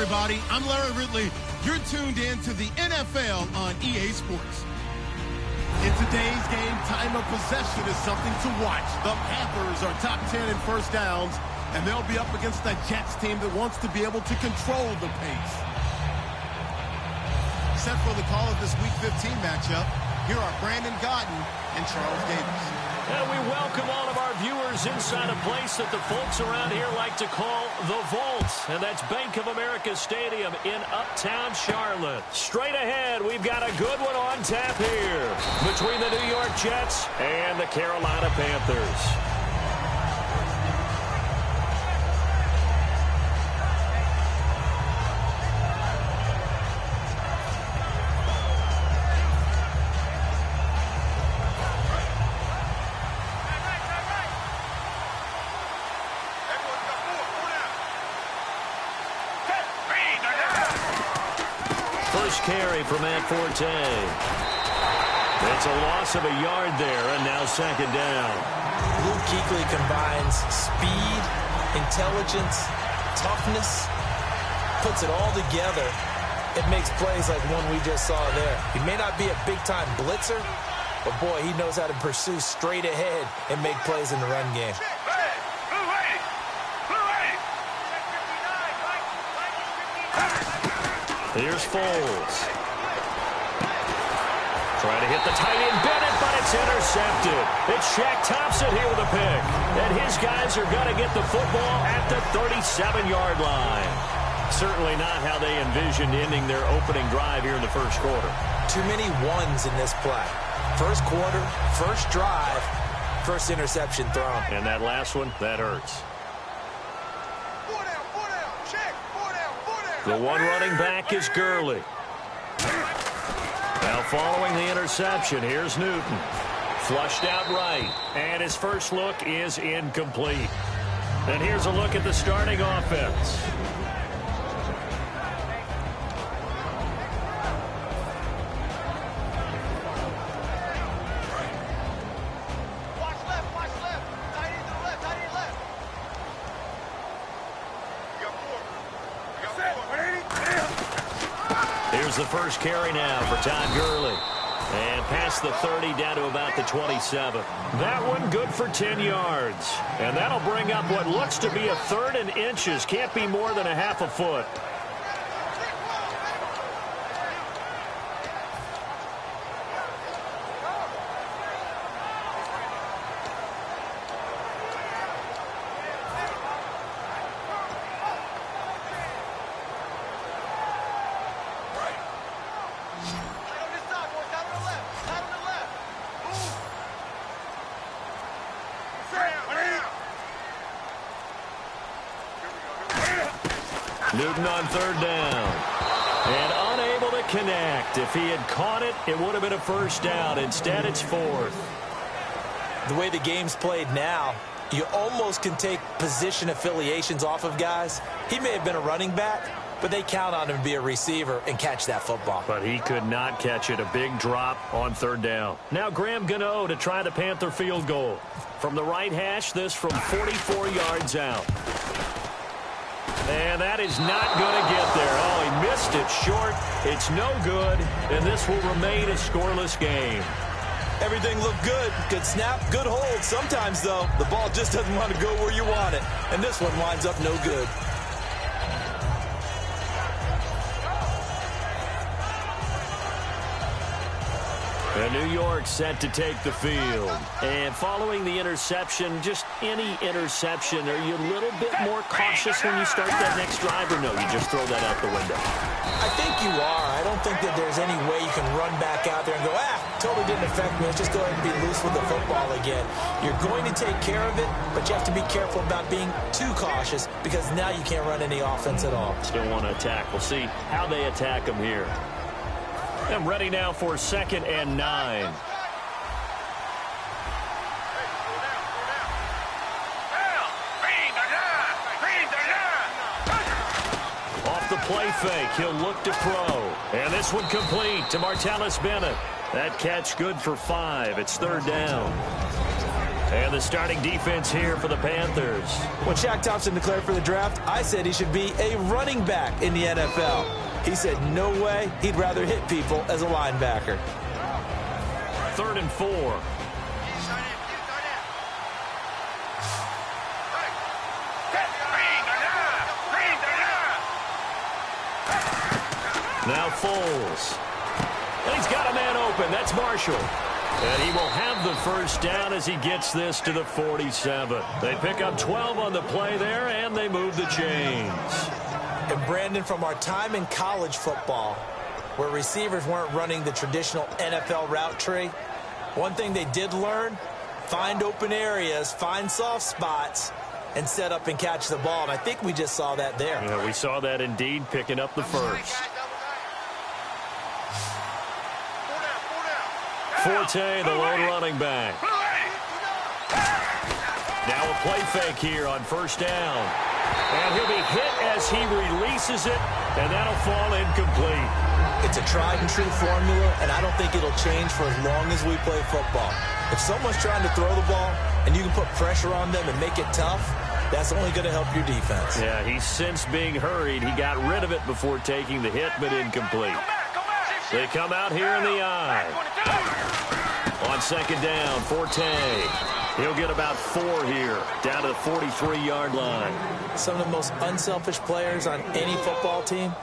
Everybody, I'm Larry Ridley. You're tuned in to the NFL on EA Sports. In today's game, time of possession is something to watch. The Panthers are top 10 in first downs, and they'll be up against a Jets team that wants to be able to control the pace. Set for the call of this Week 15 matchup, here are Brandon Godden and Charles Davis. And we welcome all of our viewers inside a place that the folks around here like to call the Vault. And that's Bank of America Stadium in Uptown Charlotte. Straight ahead, we've got a good one on tap here between the New York Jets and the Carolina Panthers. Carry from Matt Forte. It's a loss of a yard there, and now second down. Luke Kuechly combines speed, intelligence, toughness, puts it all together. It makes plays like one we just saw there. He may not be a big-time blitzer, but, boy, he knows how to pursue straight ahead and make plays in the run game. Here's Foles. Trying to hit the tight end Bennett, but it's intercepted. It's Shaq Thompson here with a pick. And his guys are going to get the football at the 37-yard line. Certainly not how they envisioned ending their opening drive here in the first quarter. Too many ones in this play. First quarter, first drive, first interception thrown. And that last one, that hurts. The one running back is Gurley. Now following the interception, here's Newton. Flushed out right, and his first look is incomplete. And here's a look at the starting offense. The first carry now for Todd Gurley. And past the 30 down to about the 27. That one good for 10 yards. And that'll bring up what looks to be a third and inches. Can't be more than a half a foot. Newton on third down. And unable to connect. If he had caught it, it would have been a first down. Instead, it's fourth. The way the game's played now, you almost can take position affiliations off of guys. He may have been a running back, but they count on him to be a receiver and catch that football. But he could not catch it. A big drop on third down. Now Graham Gano to try the Panther field goal. From the right hash, this from 44 yards out. And that is not going to get there. Oh, he missed it short. It's no good, and this will remain a scoreless game. Everything looked good. Good snap, good hold. Sometimes, though, the ball just doesn't want to go where you want it. And this one winds up no good. And New York set to take the field. And following the interception, just any interception, are you a little bit more cautious when you start that next drive, or no, you just throw that out the window? I think you are. I don't think that there's any way you can run back out there and go, totally didn't affect me. Let's just go ahead and be loose with the football again. You're going to take care of it, but you have to be careful about being too cautious because now you can't run any offense at all. Still want to attack. We'll see how they attack them here. And ready now for 2nd and 9. Off the play fake, he'll look to throw. And this one complete to Martellus Bennett. That catch good for 5. It's 3rd down. And the starting defense here for the Panthers. When Shaq Thompson declared for the draft, I said he should be a running back in the NFL. He said no way, he'd rather hit people as a linebacker. 3rd and 4. Now Foles. And he's got a man open. That's Marshall. And he will have the first down as he gets this to the 47. They pick up 12 on the play there, and they move the chains. And Brandon, from our time in college football, where receivers weren't running the traditional NFL route tree, one thing they did learn, find open areas, find soft spots, and set up and catch the ball. And I think we just saw that there. Yeah, we saw that indeed, picking up the first. Forte, the lone running back. Now a play fake here on 1st down. And he'll be hit as he releases it, and that'll fall incomplete. It's a tried-and-true formula, and I don't think it'll change for as long as we play football. If someone's trying to throw the ball, and you can put pressure on them and make it tough, that's only going to help your defense. Yeah, he's since being hurried. He got rid of it before taking the hit, but incomplete. They come out here in the eye. On 2nd down, Forte. He'll get about 4 here, down to the 43-yard line. Some of the most unselfish players on any football team,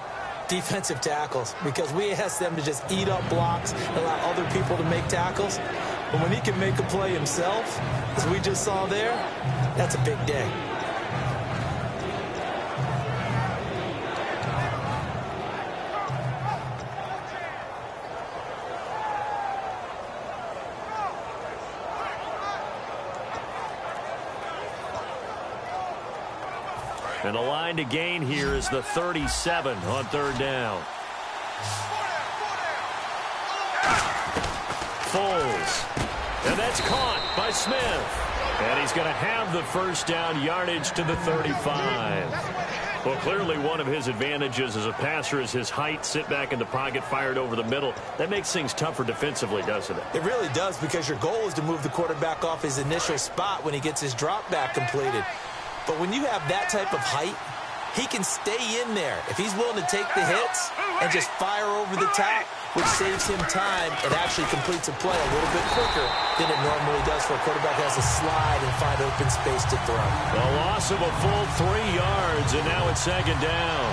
defensive tackles, because we ask them to just eat up blocks and allow other people to make tackles. But when he can make a play himself, as we just saw there, that's a big day. And the line to gain here is the 37 on 3rd down. Foles. And that's caught by Smith. And he's going to have the first down, yardage to the 35. Well, clearly one of his advantages as a passer is his height. Sit back in the pocket, fired over the middle. That makes things tougher defensively, doesn't it? It really does, because your goal is to move the quarterback off his initial spot when he gets his drop back completed. But when you have that type of height, he can stay in there. If he's willing to take the hits and just fire over the top, which saves him time, it actually completes a play a little bit quicker than it normally does for a quarterback who has to slide and find open space to throw. A loss of a full 3 yards, and now it's 2nd down.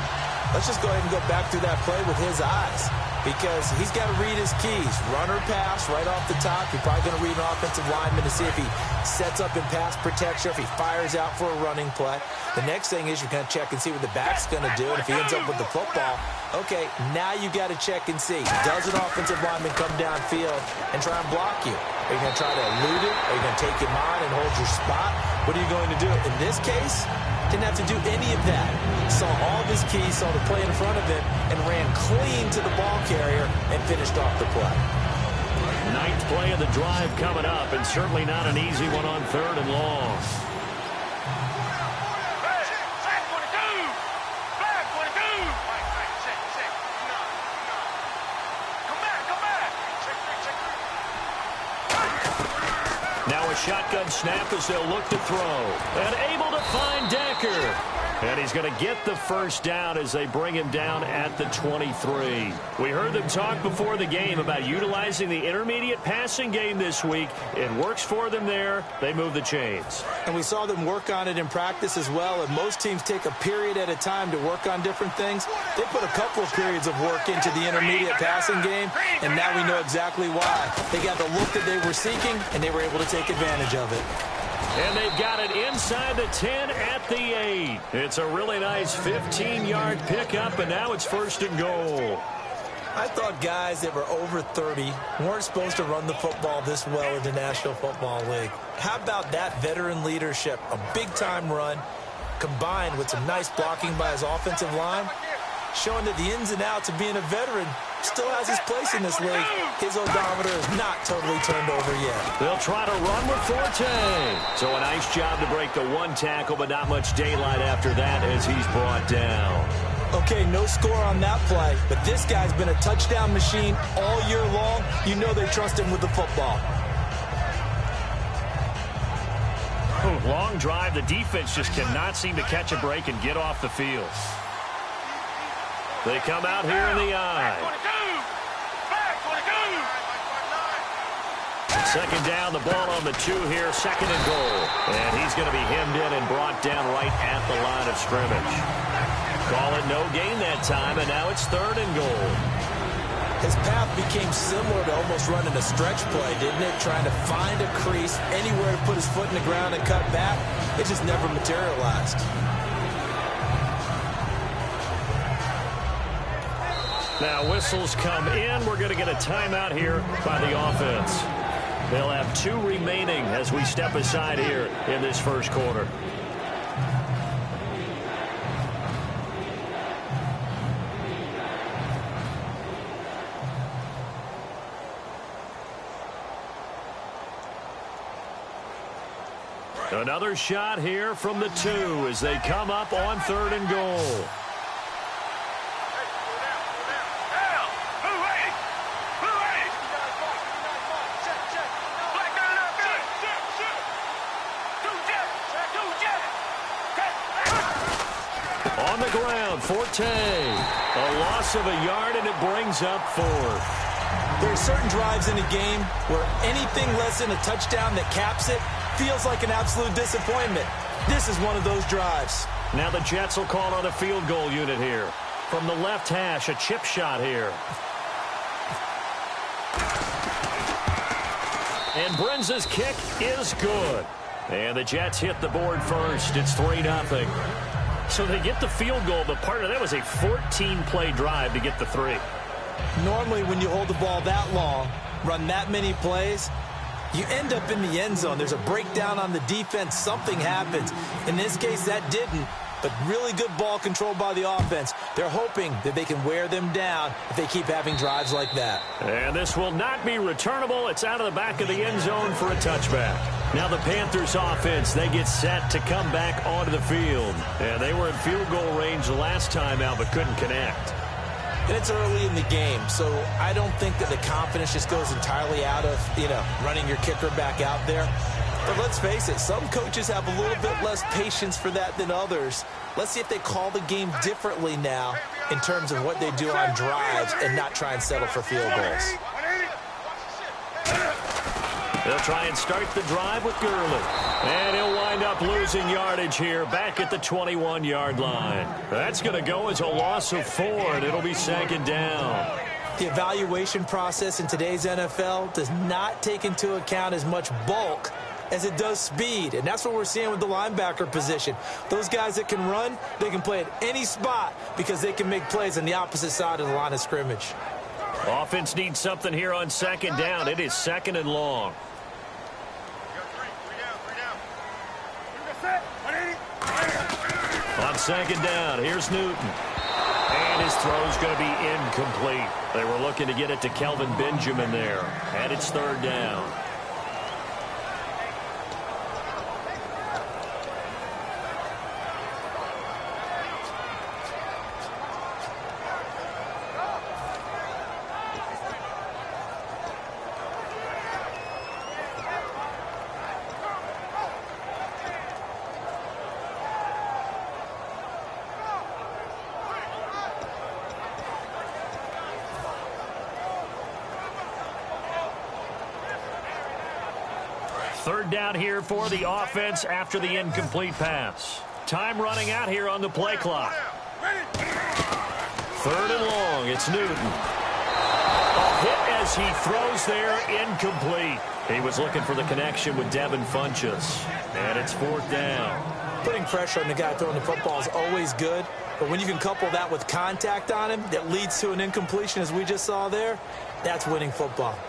Let's just go ahead and go back through that play with his eyes, because he's got to read his keys. Run or pass right off the top. He's probably going to read an offensive lineman to see if he sets up in pass protection, if he fires out for a running play. The next thing is you're going to check and see what the back's going to do. And if he ends up with the football, okay, now you got to check and see. Does an offensive lineman come downfield and try and block you? Are you going to try to elude it? Are you going to take him on and hold your spot? What are you going to do? In this case, didn't have to do any of that. Saw all of his keys, saw the play in front of him, and ran clean to the ball carrier and finished off the play. 9th play of the drive coming up, and certainly not an easy one on 3rd and long. Now a shotgun snap as they'll look to throw. And able to find Decker. And he's going to get the first down as they bring him down at the 23. We heard them talk before the game about utilizing the intermediate passing game this week. It works for them there. They move the chains. And we saw them work on it in practice as well. And most teams take a period at a time to work on different things. They put a couple of periods of work into the intermediate passing game, and now we know exactly why. They got the look that they were seeking, and they were able to take advantage of it. And they've got it inside the 10 at the 8. It's a really nice 15-yard pickup, and now it's first and goal. I thought guys that were over 30 weren't supposed to run the football this well in the National Football League. How about that veteran leadership? A big-time run combined with some nice blocking by his offensive line, showing that the ins and outs of being a veteran still has his place in this league. His odometer is not totally turned over yet. They'll try to run with Forte. So a nice job to break the one tackle, but not much daylight after that as he's brought down. Okay, no score on that play, but this guy's been a touchdown machine all year long. You know they trust him with the football. Long drive. The defense just cannot seem to catch a break and get off the field. They come out here in the eye. Second down, the ball on the 2 here, second and goal. And he's going to be hemmed in and brought down right at the line of scrimmage. Call it no gain that time, and now it's third and goal. His path became similar to almost running a stretch play, didn't it? Trying to find a crease, anywhere to put his foot in the ground and cut back. It just never materialized. Now whistles come in. We're going to get a timeout here by the offense. They'll have 2 remaining as we step aside here in this first quarter. Another shot here from the 2 as they come up on third and goal. On the ground, Forte. A loss of a yard, and it brings up 4th. There are certain drives in a game where anything less than a touchdown that caps it feels like an absolute disappointment. This is one of those drives. Now the Jets will call on a field goal unit here. From the left hash, a chip shot here. And Brenza's kick is good. And the Jets hit the board first. It's 3-0. So they get the field goal, but part of that was a 14-play drive to get the 3. Normally when you hold the ball that long, run that many plays, you end up in the end zone. There's a breakdown on the defense. Something happens. In this case, that didn't. But really good ball control by the offense. They're hoping that they can wear them down if they keep having drives like that. And this will not be returnable. It's out of the back of the end zone for a touchback. Now the Panthers offense, they get set to come back onto the field. And they were in field goal range the last time out but couldn't connect. And it's early in the game, so I don't think that the confidence just goes entirely out of, running your kicker back out there. But let's face it, some coaches have a little bit less patience for that than others. Let's see if they call the game differently now in terms of what they do on drives and not try and settle for field goals. They'll try and start the drive with Gurley. And he'll wind up losing yardage here back at the 21-yard line. That's going to go as a loss of 4, and it'll be second down. The evaluation process in today's NFL does not take into account as much bulk as it does speed, and that's what we're seeing with the linebacker position. Those guys that can run, they can play at any spot because they can make plays on the opposite side of the line of scrimmage. Offense needs something here on second down. It is second and long. On second down, here's Newton. And his throw's going to be incomplete. They were looking to get it to Kelvin Benjamin there. And it's third down. Third down here for the offense after the incomplete pass. Time running out here on the play clock. Third and long. It's Newton. A hit as he throws there, incomplete. He was looking for the connection with Devin Funchess. And it's fourth down. Putting pressure on the guy throwing the football is always good, but when you can couple that with contact on him that leads to an incompletion, as we just saw there, that's winning football.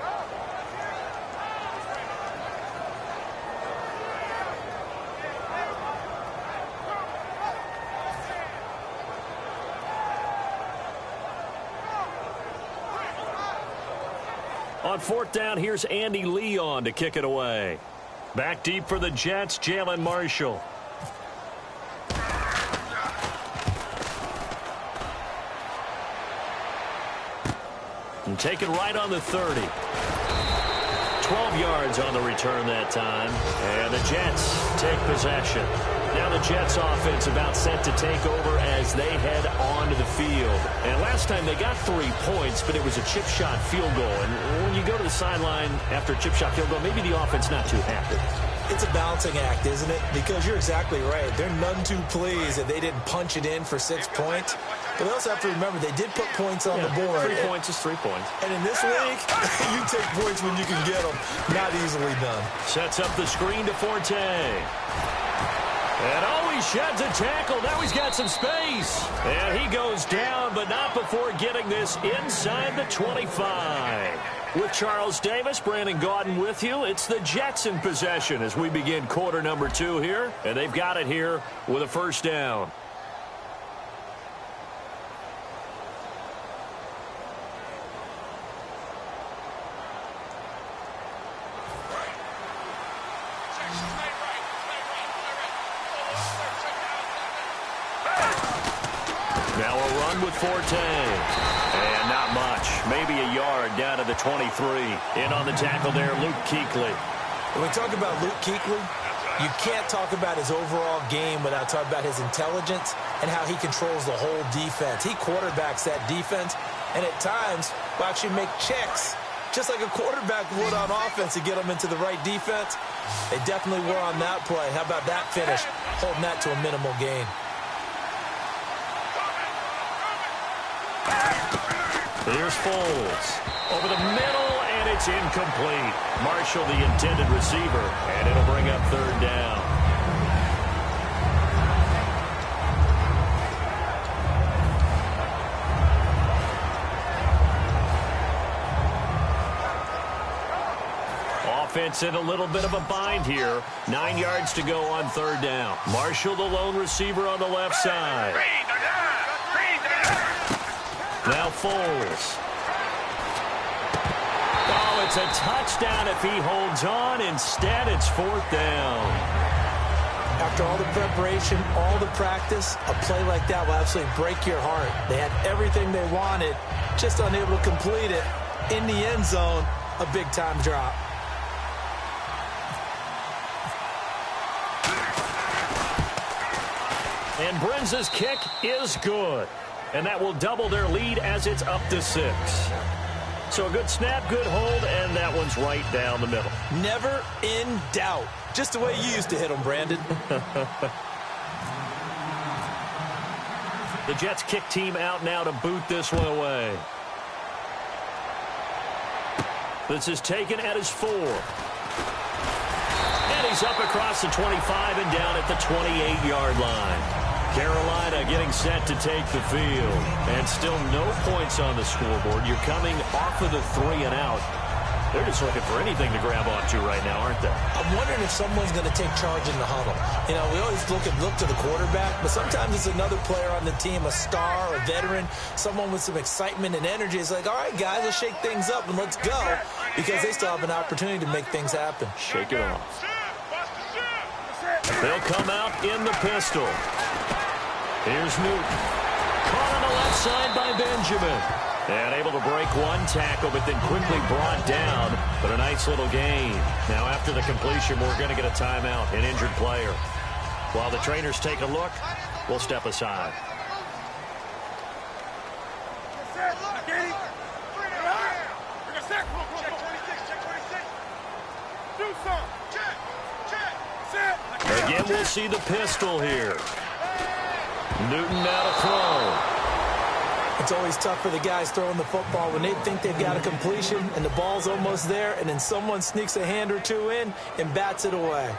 On fourth down, here's Andy Leon to kick it away. Back deep for the Jets, Jalen Marshall. And take it right on the 30. 12 yards on the return that time. And the Jets take possession. Now the Jets offense about set to take over as they head onto the field. And last time they got 3 points, but it was a chip shot field goal. And when you go to the sideline after a chip shot field goal, maybe the offense not too happy. It's a balancing act, isn't it? Because you're exactly right. They're none too pleased that they didn't punch it in for 6 points. But they also have to remember they did put points on the board. 3 points is 3 points. And in this league, you take points when you can get them. Not easily done. Sets up the screen to Forte. And he sheds a tackle. Now he's got some space. And he goes down, but not before getting this inside the 25. With Charles Davis, Brandon Gaudin with you. It's the Jets in possession as we begin quarter number 2 here. And they've got it here with a first down. Now a run with Forte. And not much. Maybe a yard down to the 23. In on the tackle there, Luke Kuechly. When we talk about Luke Kuechly, you can't talk about his overall game without talking about his intelligence and how he controls the whole defense. He quarterbacks that defense, and at times will actually make checks, just like a quarterback would on offense to get them into the right defense. They definitely were on that play. How about that finish, holding that to a minimal gain. Here's Foles. Over the middle, and it's incomplete. Marshall, the intended receiver, and it'll bring up third down. Offense in a little bit of a bind here. 9 yards to go on third down. Marshall, the lone receiver on the left side. Now Foles. Oh, it's a touchdown if he holds on. Instead, it's fourth down. After all the preparation, all the practice, a play like that will absolutely break your heart. They had everything they wanted, just unable to complete it. In the end zone, a big-time drop. And Brenza's kick is good. And that will double their lead as it's up to 6. So a good snap, good hold, and that one's right down the middle. Never in doubt. Just the way you used to hit them, Brandon. The Jets kick team out now to boot this one away. This is taken at his 4. And he's up across the 25 and down at the 28-yard line. Carolina getting set to take the field. And still no points on the scoreboard. You're coming off of the 3 and out. They're just looking for anything to grab onto right now, aren't they? I'm wondering if someone's going to take charge in the huddle. You know, we always look to the quarterback, but sometimes it's another player on the team, a star, a veteran, someone with some excitement and energy. It's like, all right, guys, let's shake things up and let's go, because they still have an opportunity to make things happen. Shake it off. They'll come out in the pistol. Here's Newton. Caught on the left side by Benjamin. And able to break one tackle, but then quickly brought down. But a nice little gain. Now after the completion, we're going to get a timeout, an injured player. While the trainers take a look, we'll step aside. Do something. Again, we'll see the pistol here. Newton now to throw. It's always tough for the guys throwing the football when they think they've got a completion and the ball's almost there, and then someone sneaks a hand or two in and bats it away.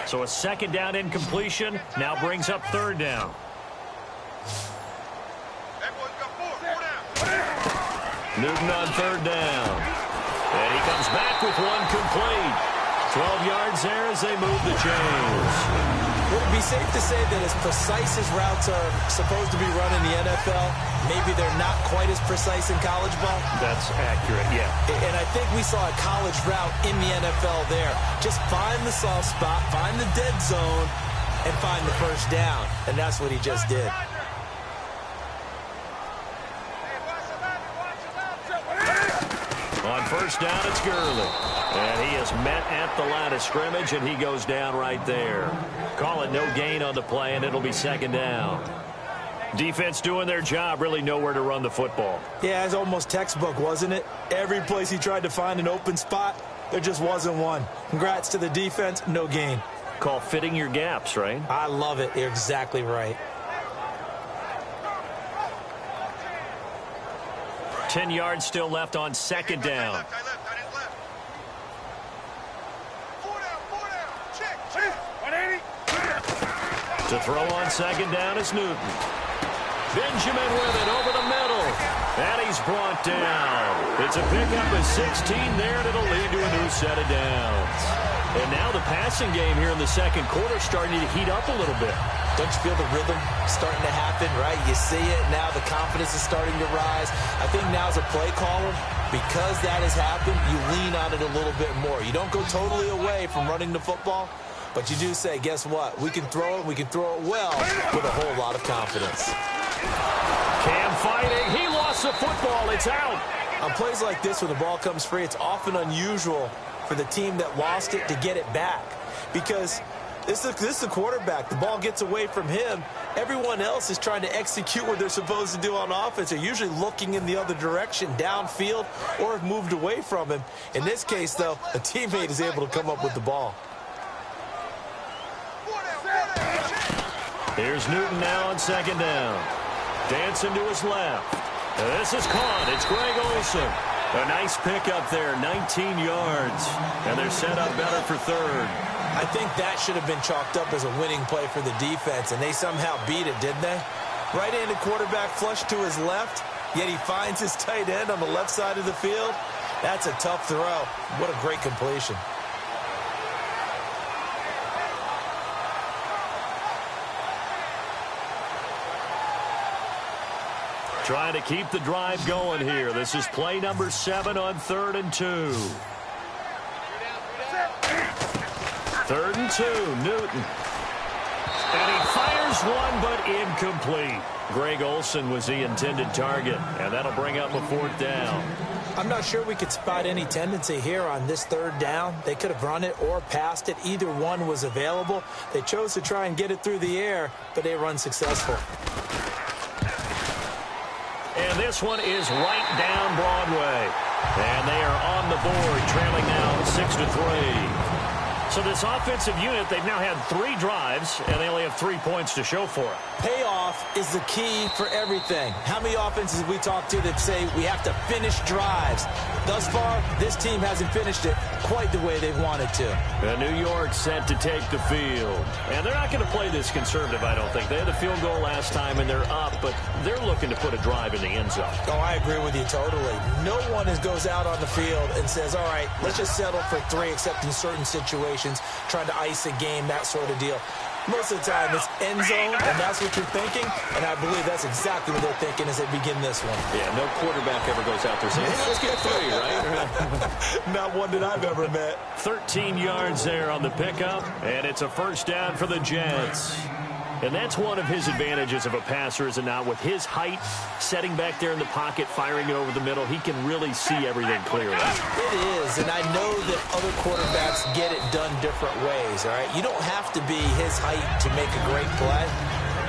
So a second down incompletion now brings up third down. Newton on third down. And he comes back with one complete. 12 yards there as they move the chains. Would it be safe to say that as precise as routes are supposed to be run in the NFL, maybe they're not quite as precise in college ball? That's accurate, yeah. And I think we saw a college route in the NFL there. Just find the soft spot, find the dead zone, and find the first down. And that's what he just did. On first down, it's Gurley. And he is met at the line of scrimmage, and he goes down right there. Call it no gain on the play, and it'll be second down. Defense doing their job, really nowhere to run the football. Yeah, it's almost textbook, wasn't it? Every place he tried to find an open spot, there just wasn't one. Congrats to the defense, no gain. Call fitting your gaps, right? I love it. You're exactly right. 10 yards still left on second down. To throw on second down is Newton. Benjamin with it over the middle. And he's brought down. It's a pickup of 16 there, and it'll lead to a new set of downs. And now the passing game here in the second quarter is starting to heat up a little bit. Don't you feel the rhythm starting to happen, right? You see it. Now the confidence is starting to rise. I think now as a play caller, because that has happened, you lean on it a little bit more. You don't go totally away from running the football, but you do say, guess what? We can throw it well with a whole lot of confidence. Cam fighting. He lost the football. It's out. On plays like this, when the ball comes free, it's often unusual for the team that lost it to get it back, because this is the quarterback. The ball gets away from him. Everyone else is trying to execute what they're supposed to do on offense. They're usually looking in the other direction, downfield, or have moved away from him. In this case, though, a teammate is able to come up with the ball. Here's Newton now on second down. Dancing to his left. This is caught. It's Greg Olsen. A nice pickup there, 19 yards. And they're set up better for third. I think that should have been chalked up as a winning play for the defense, and they somehow beat it, didn't they? Right-handed quarterback flushed to his left, yet he finds his tight end on the left side of the field. That's a tough throw. What a great completion. Trying to keep the drive going here. This is play number 7 on 3rd and 2. 3rd and 2, Newton. And he fires one, but incomplete. Greg Olsen was the intended target, and that'll bring up a 4th down. I'm not sure we could spot any tendency here on this 3rd down. They could have run it or passed it. Either one was available. They chose to try and get it through the air, but they were unsuccessful. And this one is right down Broadway. And they are on the board, trailing now 6-3. So this offensive unit, they've now had 3 drives, and they only have 3 points to show for it. Payoff is the key for everything. How many offenses we talk to that say we have to finish drives? Thus far, this team hasn't finished it quite the way they've wanted to. And New York set to take the field. And they're not going to play this conservative, I don't think. They had a field goal last time, and they're up, but they're looking to put a drive in the end zone. Oh, I agree with you totally. No one goes out on the field and says, all right, let's just settle for 3, except in certain situations, trying to ice a game, that sort of deal. Most of the time, it's end zone, and that's what you're thinking, and I believe that's exactly what they're thinking as they begin this one. Yeah, no quarterback ever goes out there saying, hey, let's get 3, right? Not one that I've ever met. 13 yards there on the pickup, and it's a 1st down for the Jets. And that's one of his advantages of a passer, is it not? With his height, setting back there in the pocket, firing it over the middle, he can really see everything clearly. It is, and I know that other quarterbacks get it done different ways, all right? You don't have to be his height to make a great play,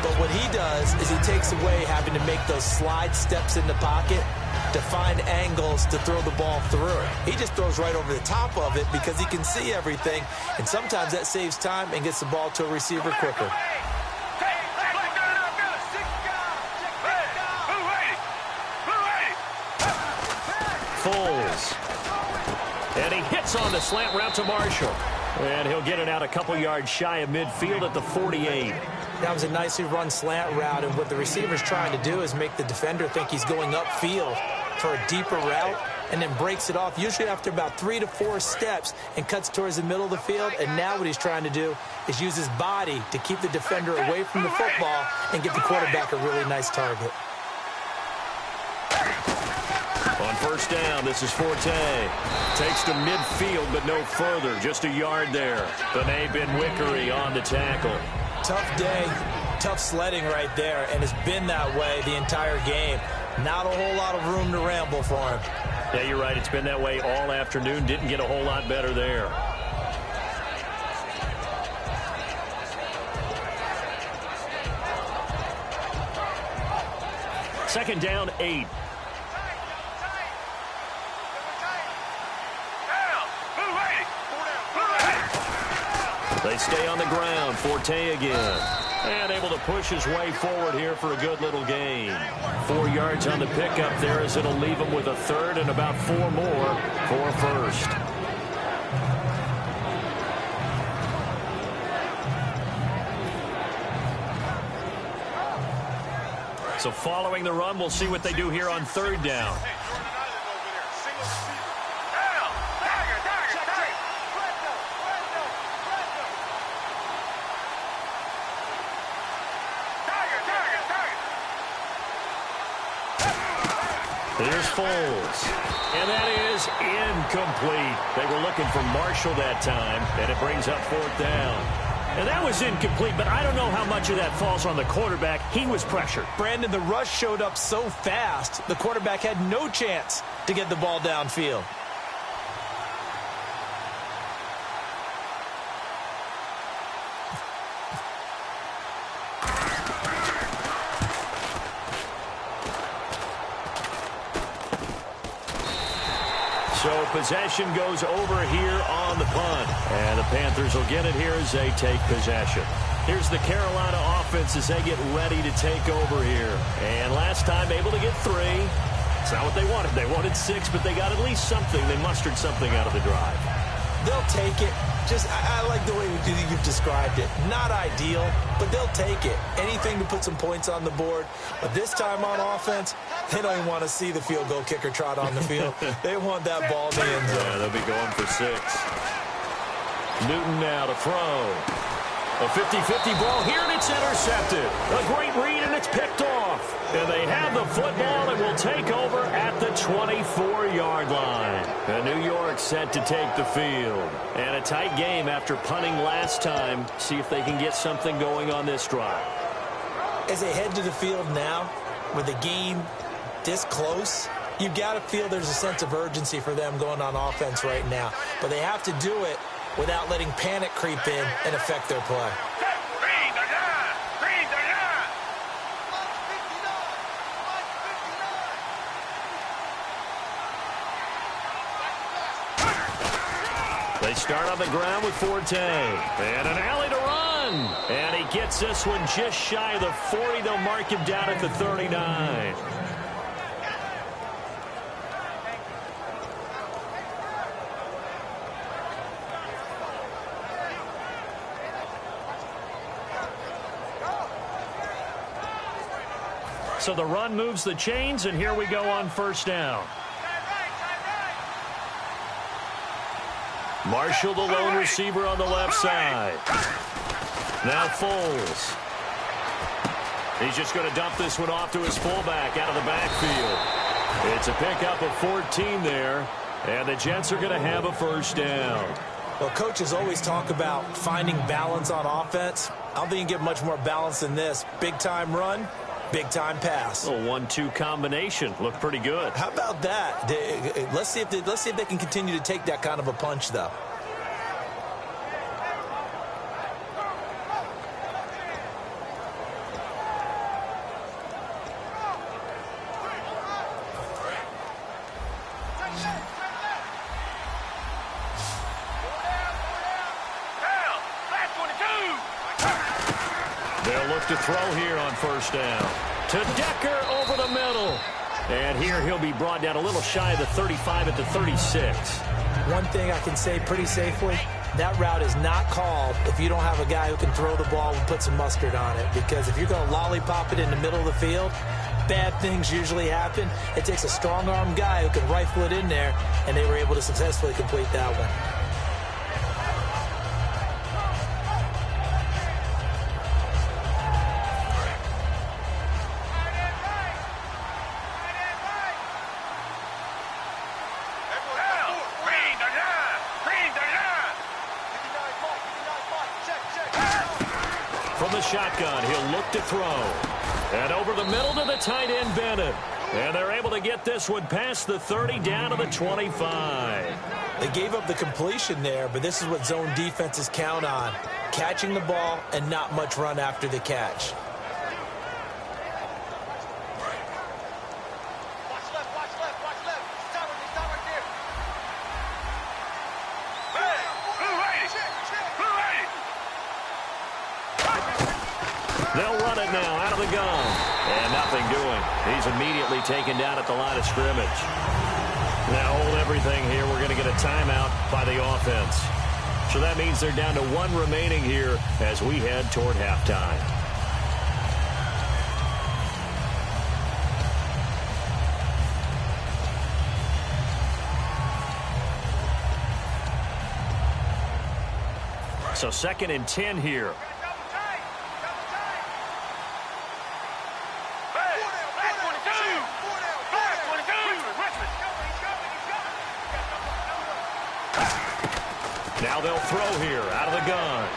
but what he does is he takes away having to make those slide steps in the pocket to find angles to throw the ball through. He just throws right over the top of it because he can see everything, and sometimes that saves time and gets the ball to a receiver quicker. Foles. And he hits on the slant route to Marshall. And he'll get it out a couple yards shy of midfield at the 48. That was a nicely run slant route, and what the receiver's trying to do is make the defender think he's going upfield for a deeper route, and then breaks it off, usually after about 3 to 4 steps, and cuts towards the middle of the field. And now what he's trying to do is use his body to keep the defender away from the football and give the quarterback a really nice target. On first down, this is Forte. Takes to midfield, but no further. Just a yard there. Benet Benwickery on the tackle. Tough day, tough sledding right there, and it's been that way the entire game. Not a whole lot of room to ramble for him. Yeah, you're right. It's been that way all afternoon. Didn't get a whole lot better there. Second down, 8. They stay on the ground. Forte again. And able to push his way forward here for a good little gain. 4 yards on the pickup there, as it'll leave him with a third and about 4 more for a first. So following the run, we'll see what they do here on third down. Here's Foles. And that is incomplete. They were looking for Marshall that time, and it brings up fourth down. And that was incomplete, but I don't know how much of that falls on the quarterback. He was pressured. Brandon, the rush showed up so fast, the quarterback had no chance to get the ball downfield. So possession goes over here on the punt. And the Panthers will get it here as they take possession. Here's the Carolina offense as they get ready to take over here. And last time able to get 3. It's not what they wanted. They wanted 6, but they got at least something. They mustered something out of the drive. They'll take it. I like the way you've described it. Not ideal, but they'll take it. Anything to put some points on the board. But this time on offense, they don't even want to see the field goal kicker trot on the field. They want that ball in the end zone. Yeah, they'll be going for 6. Newton now to throw. A 50-50 ball here, and it's intercepted. A great read, and it's picked off. And they have the football and will take over at the 24-yard line. And New York set to take the field. And a tight game after punting last time. See if they can get something going on this drive. As they head to the field now, with the game this close, you've got to feel there's a sense of urgency for them going on offense right now. But they have to do it without letting panic creep in and affect their play. They start on the ground with Forte. And an alley to run. And he gets this one just shy of the 40. They'll mark him down at the 39. So the run moves the chains, and here we go on first down. Marshall, the lone receiver on the left side. Now Foles. He's just going to dump this one off to his fullback out of the backfield. It's a pickup of 14 there, and the Jets are going to have a first down. Well, coaches always talk about finding balance on offense. I don't think you can get much more balance than this. Big-time run, big-time pass. A 1-2 combination. Looked pretty good. How about that? Let's see if they can continue to take that kind of a punch, though. They'll look to throw here on first down. To Decker over the middle. And here he'll be brought down a little shy of the 35 at the 36. One thing I can say pretty safely, that route is not called if you don't have a guy who can throw the ball and put some mustard on it. Because if you're going to lollipop it in the middle of the field, bad things usually happen. It takes a strong-arm guy who can rifle it in there, and they were able to successfully complete that one. From the shotgun, he'll look to throw. And over the middle to the tight end, Bennett. And they're able to get this one past the 30 down to the 25. They gave up the completion there, but this is what zone defenses count on. Catching the ball and not much run after the catch. They'll run it now out of the gun. And nothing doing. He's immediately taken down at the line of scrimmage. Now hold everything here. We're going to get a timeout by the offense. So that means they're down to one remaining here as we head toward halftime. So 2nd and 10 here. Now they'll throw here out of the gun.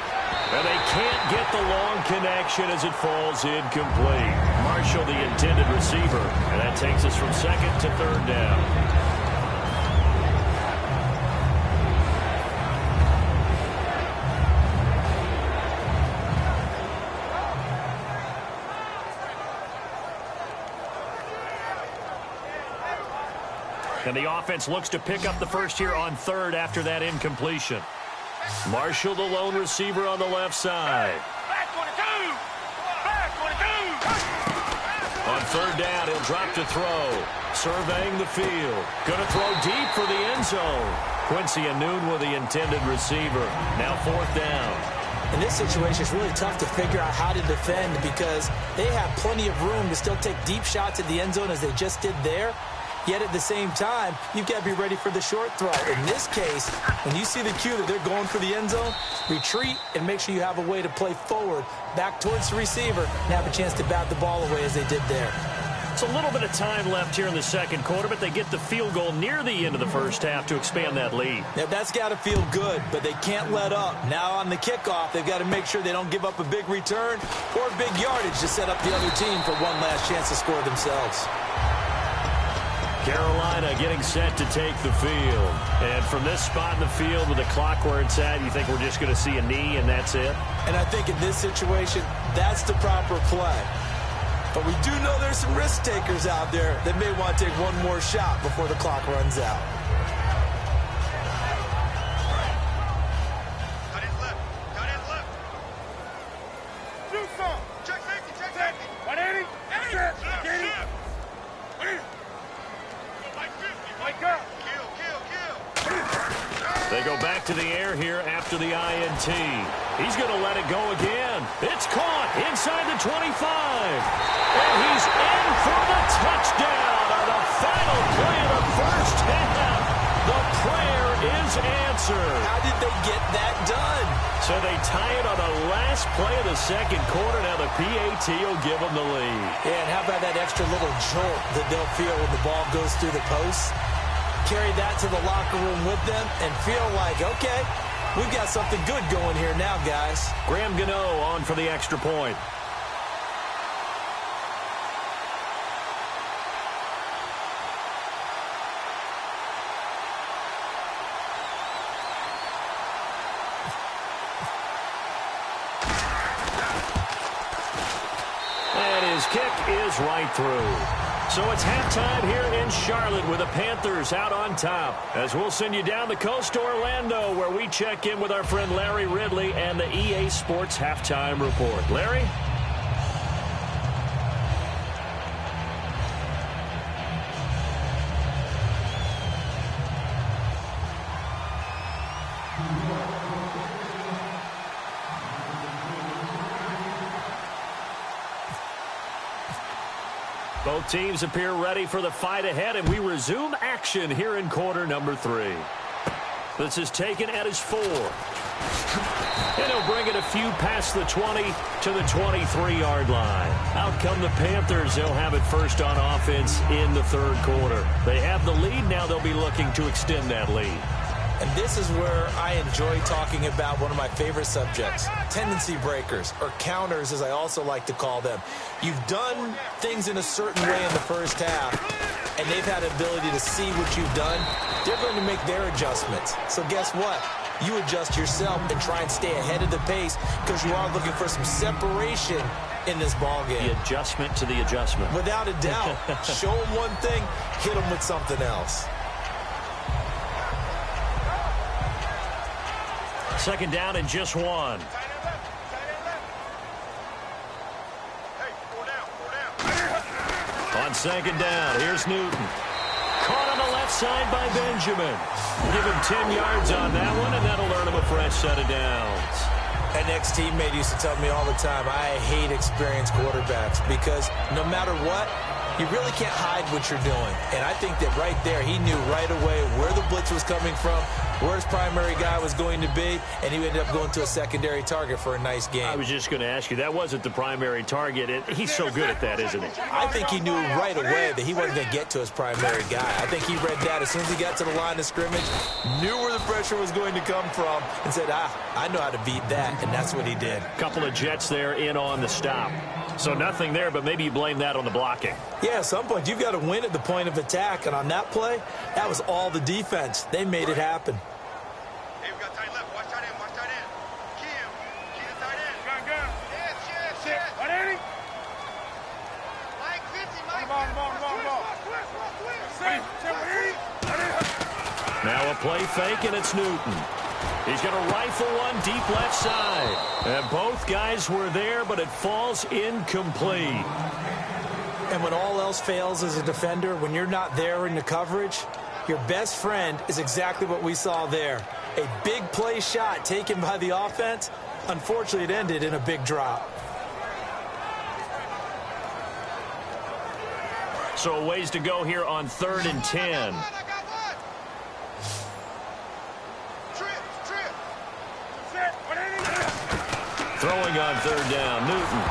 And they can't get the long connection as it falls incomplete. Marshall, the intended receiver. And that takes us from 2nd to 3rd down. And the offense looks to pick up the first here on 3rd after that incompletion. Marshall, the lone receiver on the left side. On 3rd down, he'll drop to throw. Surveying the field. Going to throw deep for the end zone. Quincy Anoon with the intended receiver. Now 4th down. In this situation, it's really tough to figure out how to defend because they have plenty of room to still take deep shots at the end zone as they just did there. Yet at the same time, you've got to be ready for the short throw. In this case, when you see the cue that they're going for the end zone, retreat and make sure you have a way to play forward, back towards the receiver, and have a chance to bat the ball away as they did there. It's a little bit of time left here in the 2nd quarter, but they get the field goal near the end of the 1st half to expand that lead. Now, that's got to feel good, but they can't let up. Now on the kickoff, they've got to make sure they don't give up a big return or big yardage to set up the other team for one last chance to score themselves. Carolina getting set to take the field. And from this spot in the field with the clock where it's at, you think we're just going to see a knee and that's it? And I think in this situation, that's the proper play. But we do know there's some risk takers out there that may want to take one more shot before the clock runs out. They go back to the air here after the INT. He's going to let it go again. It's caught inside the 25. And he's in for the touchdown on the final play of the 1st half. The prayer is answered. How did they get that done? So they tie it on the last play of the 2nd quarter. Now the PAT will give them the lead. Yeah, and how about that extra little jolt that they'll feel when the ball goes through the posts? Carry that to the locker room with them and feel like, okay, We've got something good going here now, guys. Graham Gano on for the extra point. And his kick is right through. So it's halftime here in Charlotte with the Panthers out on top. As we'll send you down the coast to Orlando, where we check in with our friend Larry Ridley and the EA Sports Halftime Report. Larry? Both teams appear ready for the fight ahead, and we resume action here in quarter number 3. This is taken at his 4. And he'll bring it a few past the 20 to the 23-yard line. Out come the Panthers. They'll have it first on offense in the third quarter. They have the lead. Now they'll be looking to extend that lead. And this is where I enjoy talking about one of my favorite subjects, tendency breakers, or counters as I also like to call them. You've done things in a certain way in the first half, and they've had the ability to see what you've done. They're going to make their adjustments. So guess what? You adjust yourself and try and stay ahead of the pace because you are looking for some separation in this ball game. The adjustment to the adjustment. Without a doubt. Show them one thing, hit them with something else. Second down and just 1. On second down, here's Newton. Caught on the left side by Benjamin. Give him 10 yards on that one, and that'll earn him a fresh set of downs. An ex-teammate used to tell me all the time, I hate experienced quarterbacks because no matter what, you really can't hide what you're doing. And I think that right there, he knew right away where the blitz was coming from, where his primary guy was going to be, and he ended up going to a secondary target for a nice game. I was just going to ask you, that wasn't the primary target. He's so good at that, isn't he? I think he knew right away that he wasn't going to get to his primary guy. I think he read that as soon as he got to the line of scrimmage, knew where the pressure was going to come from, and said, I know how to beat that, and that's what he did. Couple of Jets there in on the stop. So nothing there, but maybe you blame that on the blocking. Yeah, at some point, you've got to win at the point of attack. And on that play, that was all the defense. They made it happen. Hey, we got tight left. Watch tight end. Watch tight end. Key him. Key the tight end. Gun. Yes. What, Eddie? Mike 50, Mike 50. Now a play fake, and it's Newton. He's going to rifle one deep left side. And both guys were there, but it falls incomplete. And when all else fails as a defender, when you're not there in the coverage, your best friend is exactly what we saw there. A big play shot taken by the offense. Unfortunately, it ended in a big drop. So a ways to go here on 3rd and 10. Throwing on 3rd down, Newton.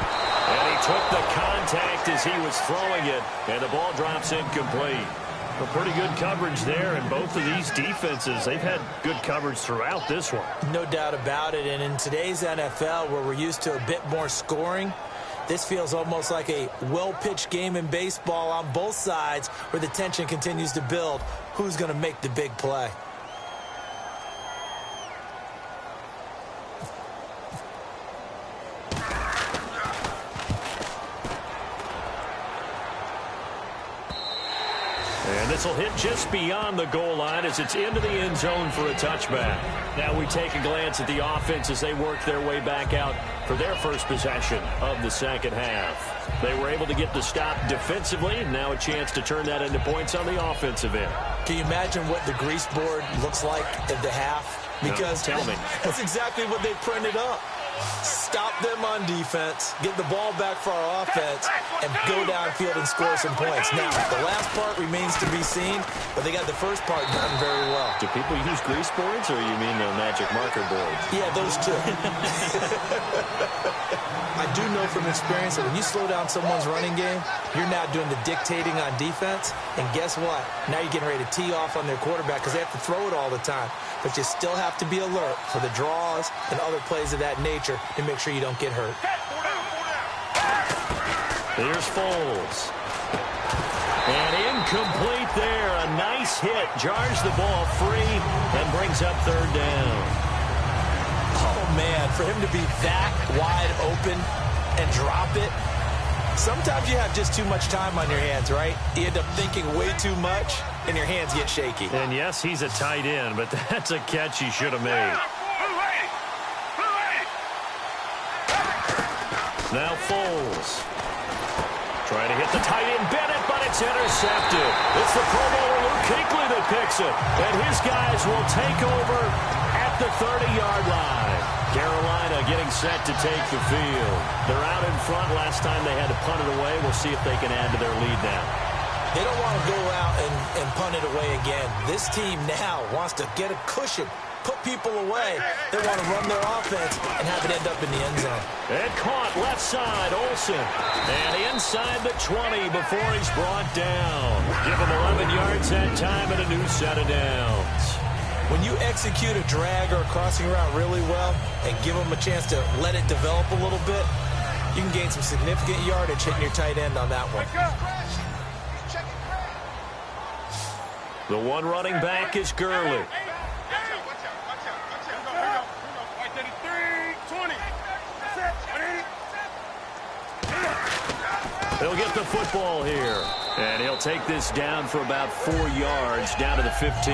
And he took the contact as he was throwing it, and the ball drops incomplete. A pretty good coverage there, and both of these defenses, they've had good coverage throughout this one. No doubt about it, and in today's NFL, where we're used to a bit more scoring, this feels almost like a well-pitched game in baseball on both sides where the tension continues to build. Who's going to make the big play? And this will hit just beyond the goal line as it's into the end zone for a touchback. Now we take a glance at the offense as they work their way back out for their first possession of the second half. They were able to get the stop defensively, and now a chance to turn that into points on the offensive end. Can you imagine what the grease board looks like at the half? Because no, tell me. That's exactly what they printed up. Stop them on defense, get the ball back for our offense, and go downfield and score some points. Now, the last part remains to be seen, but they got the first part done very well. Do people use grease boards, or you mean the magic marker boards? Yeah, those two. I do know from experience that when you slow down someone's running game, you're now doing the dictating on defense, and guess what? Now you're getting ready to tee off on their quarterback because they have to throw it all the time. But you still have to be alert for the draws and other plays of that nature to make sure you don't get hurt. Here's Foles. And incomplete there. A nice hit. Jars the ball free and brings up third down. Oh, man, for him to be that wide open and drop it. Sometimes you have just too much time on your hands, right? You end up thinking way too much, and your hands get shaky. And yes, he's a tight end, but that's a catch he should have made. Now Foles. Trying to hit the tight end Bennett, but it's intercepted. It's the Pro Bowler Luke Kuechly that picks it. And his guys will take over at the 30-yard line. Carolina getting set to take the field. They're out in front. Last time they had to punt it away. We'll see if they can add to their lead now. They don't want to go out and punt it away again. This team now wants to get a cushion, put people away. They want to run their offense and have it end up in the end zone. And caught left side, Olsen. And inside the 20 before he's brought down. Give him 11 yards that time and a new set of downs. When you execute a drag or a crossing route really well and give them a chance to let it develop a little bit, you can gain some significant yardage hitting your tight end on that one. The one running back is Gurley. He'll get the football here. And he'll take this down for about 4 yards, down to the 15.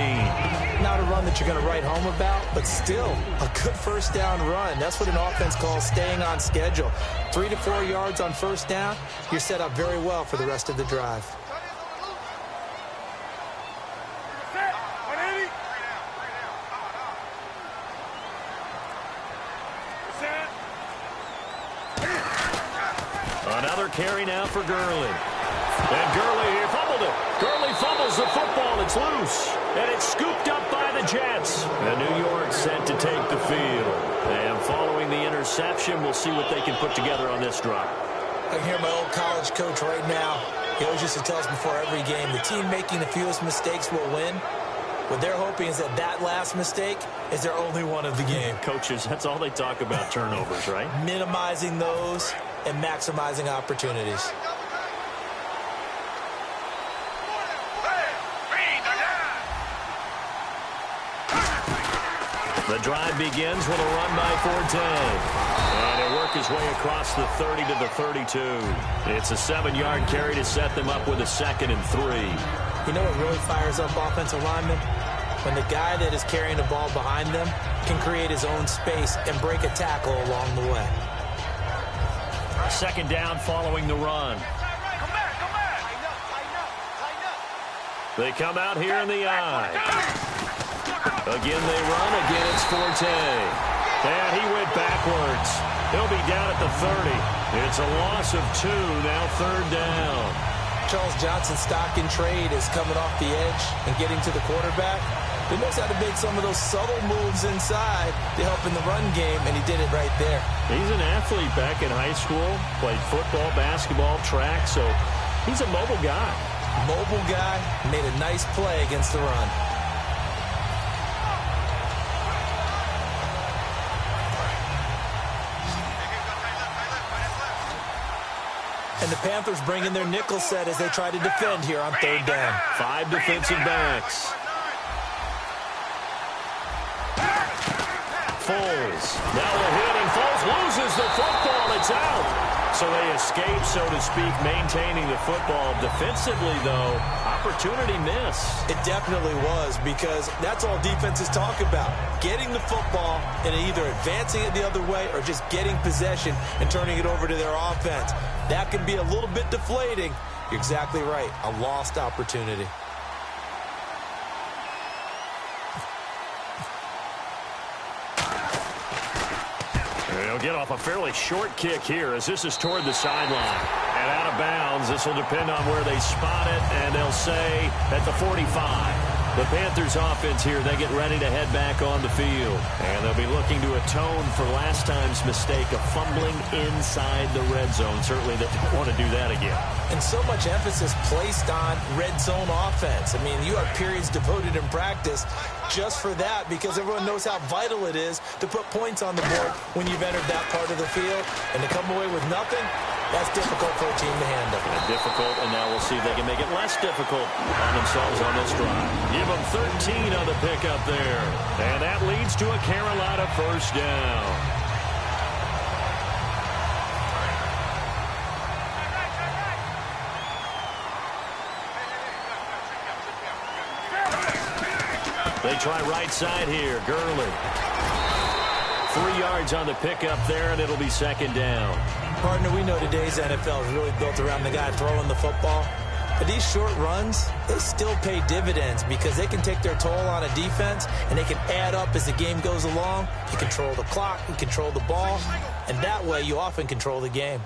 Not a run that you're going to write home about, but still a good first down run. That's what an offense calls staying on schedule. 3 to 4 yards on first down, you're set up very well for the rest of the drive. Another carry now for Gurley. And Gurley here fumbled it. Gurley fumbles the football. It's loose. And it's scooped up by the Jets. And New York set to take the field. And following the interception, we'll see what they can put together on this drive. I can hear my old college coach right now. He always used to tell us before every game, the team making the fewest mistakes will win. What they're hoping is that that last mistake is their only one of the game. Coaches, that's all they talk about, turnovers, right? Minimizing those and maximizing opportunities. The drive begins with a run by Forte. And he'll work his way across the 30 to the 32. It's a 7-yard carry to set them up with a 2nd and 3. You know what really fires up offensive linemen? When the guy that is carrying the ball behind them can create his own space and break a tackle along the way. 2nd down following the run. They come out here in the eye. Again they run. Again it's Forte. And he went backwards. He'll be down at the 30. It's a loss of 2. Now 3rd down. Charles Johnson's stock in trade is coming off the edge and getting to the quarterback. He knows how to make some of those subtle moves inside to help in the run game, and he did it right there. He's an athlete back in high school, played football, basketball, track, so he's a mobile guy. Mobile guy, made a nice play against the run. And the Panthers bring in their nickel set as they try to defend here on 3rd down. 5 defensive backs. Foles. Now a hit, and Foles loses the football. It's out. So they escape, so to speak, maintaining the football. Defensively, though, opportunity miss. It definitely was, because that's all defenses talk about. Getting the football and either advancing it the other way or just getting possession and turning it over to their offense. That can be a little bit deflating. You're exactly right. A lost opportunity. He'll They'll get off a fairly short kick here as this is toward the sideline. And out of bounds, this will depend on where they spot it, and they'll say at the 45. The Panthers offense here, they get ready to head back on the field. And they'll be looking to atone for last time's mistake of fumbling inside the red zone. Certainly they don't want to do that again. And so much emphasis placed on red zone offense. I mean, you have periods devoted in practice just for that because everyone knows how vital it is to put points on the board when you've entered that part of the field. And to come away with nothing, that's difficult for a team to handle. Difficult, and now we'll see if they can make it less difficult on themselves on this drive. Give them 13 on the pickup there. And that leads to a Carolina first down. They try right side here. Gurley. 3 yards on the pickup there, and it'll be second down. Partner, we know today's NFL is really built around the guy throwing the football. But these short runs, they still pay dividends because they can take their toll on a defense, and they can add up as the game goes along. You control the clock, you control the ball, and that way you often control the game.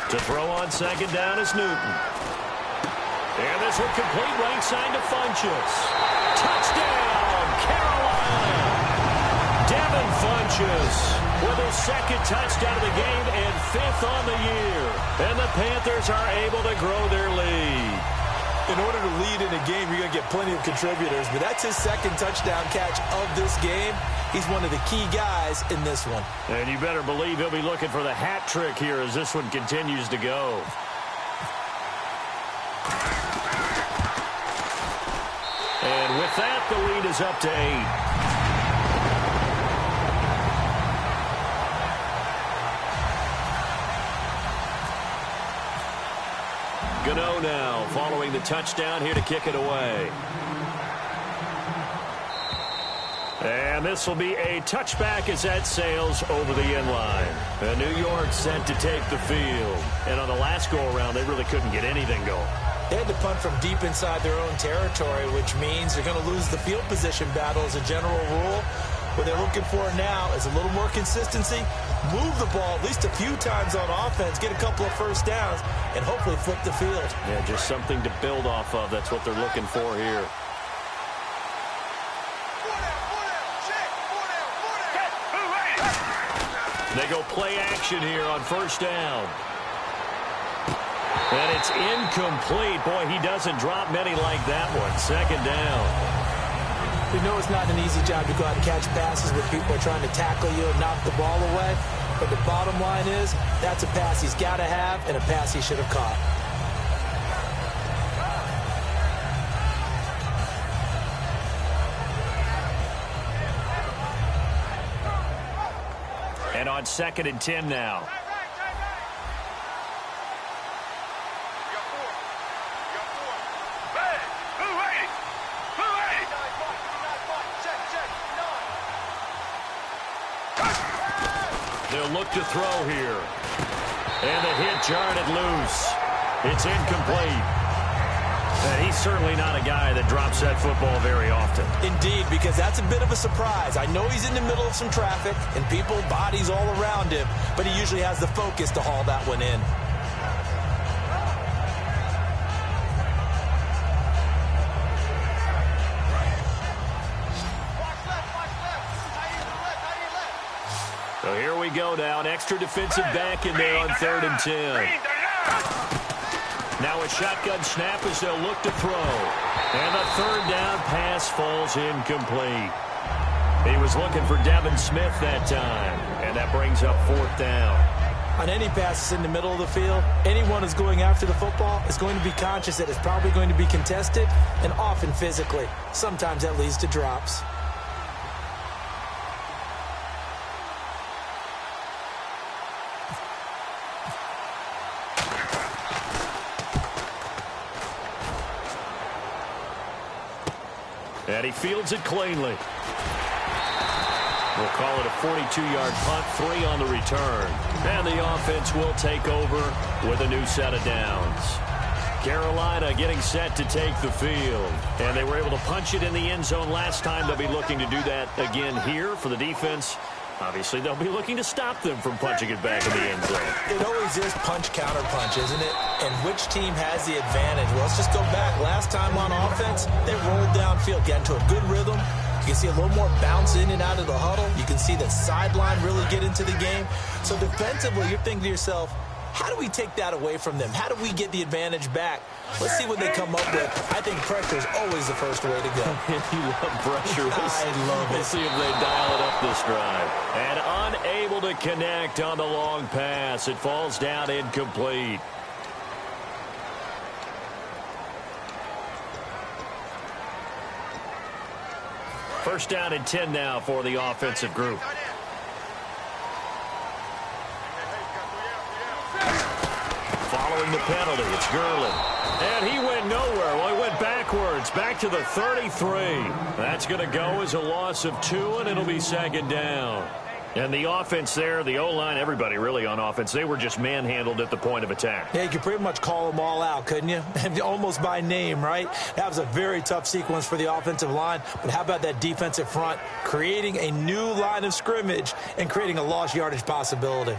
To throw on second down is Newton. And this one complete right side to Funchess. Touchdown, Carolina! Devin Funchess with his second touchdown of the game and 5th on the year. And the Panthers are able to grow their lead. In order to lead in a game, you're going to get plenty of contributors, but that's his second touchdown catch of this game. He's one of the key guys in this one. And you better believe he'll be looking for the hat trick here as this one continues to go. And with that, the lead is up to 8. Gano now following the touchdown here to kick it away. And this will be a touchback as that sails over the end line. And New York set to take the field. And on the last go-around, they really couldn't get anything going. They had to punt from deep inside their own territory, which means they're going to lose the field position battle as a general rule. What they're looking for now is a little more consistency, move the ball at least a few times on offense, get a couple of first downs, and hopefully flip the field. Yeah, just something to build off of. That's what they're looking for here. They go play action here on first down. And it's incomplete. Boy, he doesn't drop many like that one. Second down. We know it's not an easy job to go out and catch passes where people are trying to tackle you and knock the ball away. But the bottom line is, that's a pass he's got to have and a pass he should have caught. And on 2nd and 10 now. They'll look to throw here. And the hit jarred it loose. It's incomplete. And he's certainly not a guy that drops that football very often. Indeed, because that's a bit of a surprise. I know he's in the middle of some traffic and people, bodies all around him, but he usually has the focus to haul that one in. So here we go now. An extra defensive back in there on 3rd and 10. Now a shotgun snap as they'll look to throw. And the 3rd down pass falls incomplete. He was looking for Devin Smith that time. And that brings up 4th down. On any passes in the middle of the field, anyone who's going after the football is going to be conscious that it's probably going to be contested and often physically. Sometimes that leads to drops. And he fields it cleanly. We'll call it a 42-yard punt, 3 on the return. And the offense will take over with a new set of downs. Carolina getting set to take the field. And they were able to punch it in the end zone last time. They'll be looking to do that again here for the defense. Obviously, they'll be looking to stop them from punching it back in the end zone. It always is punch-counter-punch, isn't it? And which team has the advantage? Well, let's just go back. Last time on offense, they rolled downfield, got into a good rhythm. You can see a little more bounce in and out of the huddle. You can see the sideline really get into the game. So defensively, you're thinking to yourself, how do we take that away from them? How do we get the advantage back? Let's see what they come up with. I think pressure is always the first way to go. You love pressure. I love it. We'll see if they dial it up this drive. And unable to connect on the long pass. It falls down incomplete. First down and 10 now for the offensive group. Following the penalty, it's Gurley. And he went nowhere. Well, he went backwards, back to the 33. That's going to go as a loss of 2, and it'll be second down. And the offense there, the O-line, everybody really on offense, they were just manhandled at the point of attack. Yeah, you could pretty much call them all out, couldn't you? Almost by name, right? That was a very tough sequence for the offensive line. But how about that defensive front creating a new line of scrimmage and creating a lost yardage possibility?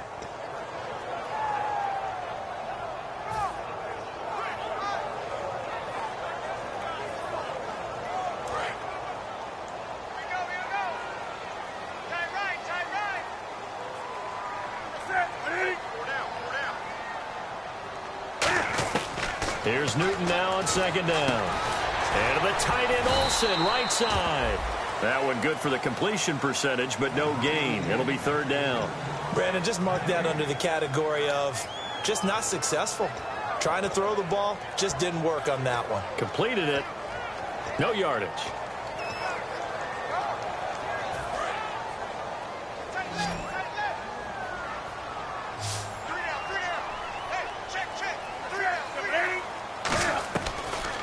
Here's Newton now on second down. And the tight end Olsen, right side. That one good for the completion percentage, but no gain. It'll be third down. Brandon, just mark that under the category of just not successful. Trying to throw the ball, just didn't work on that one. Completed it. No yardage.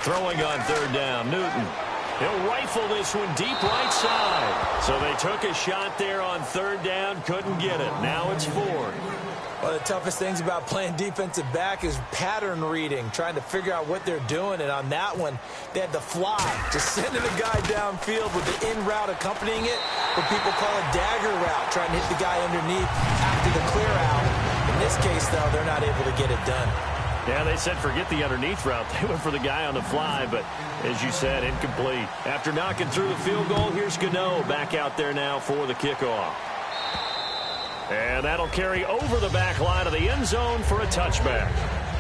Throwing on third down, Newton. He'll rifle this one deep right side. So they took a shot there on third down, couldn't get it. Now it's 4. One of the toughest things about playing defensive back is pattern reading, trying to figure out what they're doing. And on that one, they had the fly, just sending a guy downfield with the in route accompanying it, what people call a dagger route, trying to hit the guy underneath after the clear out. In this case, though, they're not able to get it done. Yeah, they said forget the underneath route. They went for the guy on the fly, but as you said, incomplete. After knocking through the field goal, here's Gano back out there now for the kickoff. And that'll carry over the back line of the end zone for a touchback.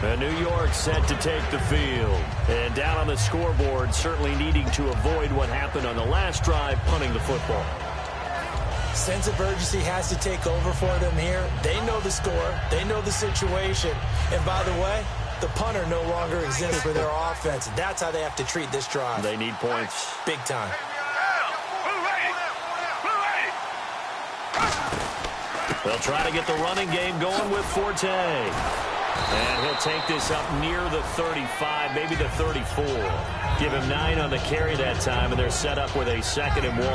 And New York set to take the field. And down on the scoreboard, certainly needing to avoid what happened on the last drive, punting the football. Sense of urgency has to take over for them here. They know the score. They know the situation. And by the way, the punter no longer exists for their offense. That's how they have to treat this drive. They need points. Big time. They'll try to get the running game going with Forte. And he'll take this up near the 35, maybe the 34. Give him 9 on the carry that time, and they're set up with a 2nd and 1.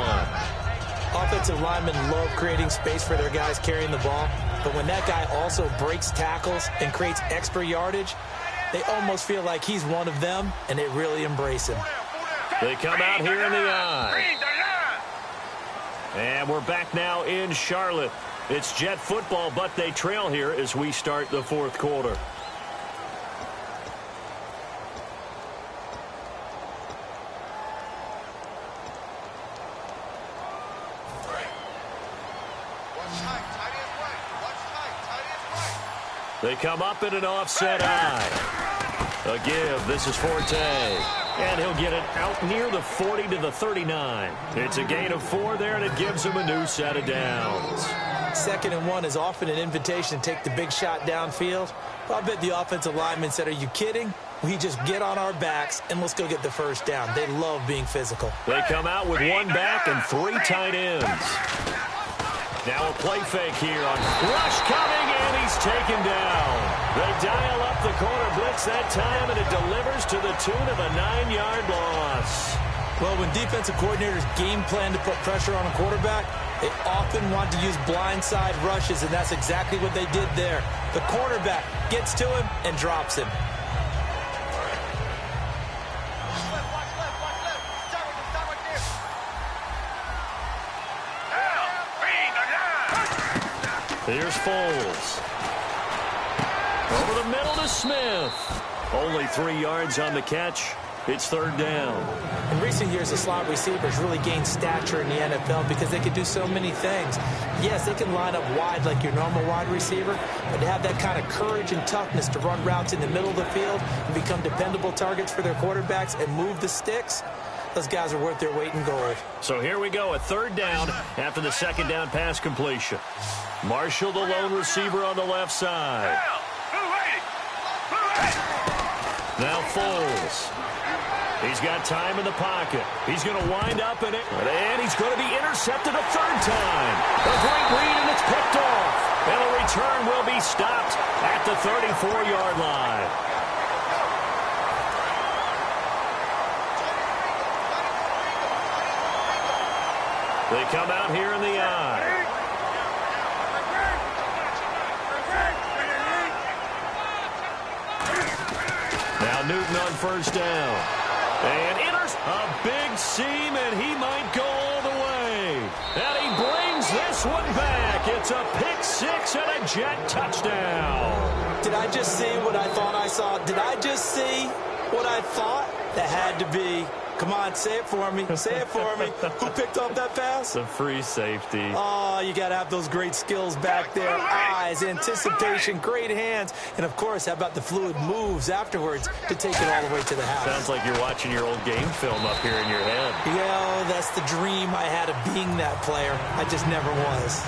Offensive linemen love creating space for their guys carrying the ball. But when that guy also breaks tackles and creates extra yardage, they almost feel like he's one of them, and they really embrace him. They come out here in the eye. And we're back now in Charlotte. It's Jet football, but they trail here as we start the 4th quarter. They come up in an offset eye. A give. This is Forte. And he'll get it out near the 40 to the 39. It's a gain of 4 there, and it gives him a new set of downs. 2nd and 1 is often an invitation to take the big shot downfield. Well, I bet the offensive lineman said, are you kidding? We just get on our backs, and let's go get the first down. They love being physical. They come out with 1 back and 3 tight ends. Now a play fake here on rush coming, and he's taken down. They dial up the corner blitz that time, and it delivers to the tune of a 9-yard loss. Well, when defensive coordinators game plan to put pressure on a quarterback, they often want to use blindside rushes, and that's exactly what they did there. The quarterback gets to him and drops him. Here's Foles. Over the middle to Smith. Only 3 yards on the catch. It's third down. In recent years, the slot receivers really gained stature in the NFL because they can do so many things. Yes, they can line up wide like your normal wide receiver, but to have that kind of courage and toughness to run routes in the middle of the field and become dependable targets for their quarterbacks and move the sticks, those guys are worth their weight in gold. So here we go, a third down after the second down pass completion. Marshall, the lone receiver on the left side. Now Foles. He's got time in the pocket. He's going to wind up in it, and he's going to be intercepted a third time. A great read, and it's picked off. And the return will be stopped at the 34-yard line. They come out here in the eye. Now Newton on first down. And enters a big seam, and he might go all the way. And he brings this one back. It's a pick six and a Jet touchdown. Did I just see what I thought I saw? Did I just see what I thought? That had to be. Come on, say it for me. Say it for me. Who picked up that pass? The free safety. Oh, you got to have those great skills back there. Eyes, anticipation, great hands. And, of course, how about the fluid moves afterwards to take it all the way to the house? Sounds like you're watching your old game film up here in your head. Yeah, that's the dream I had of being that player. I just never was.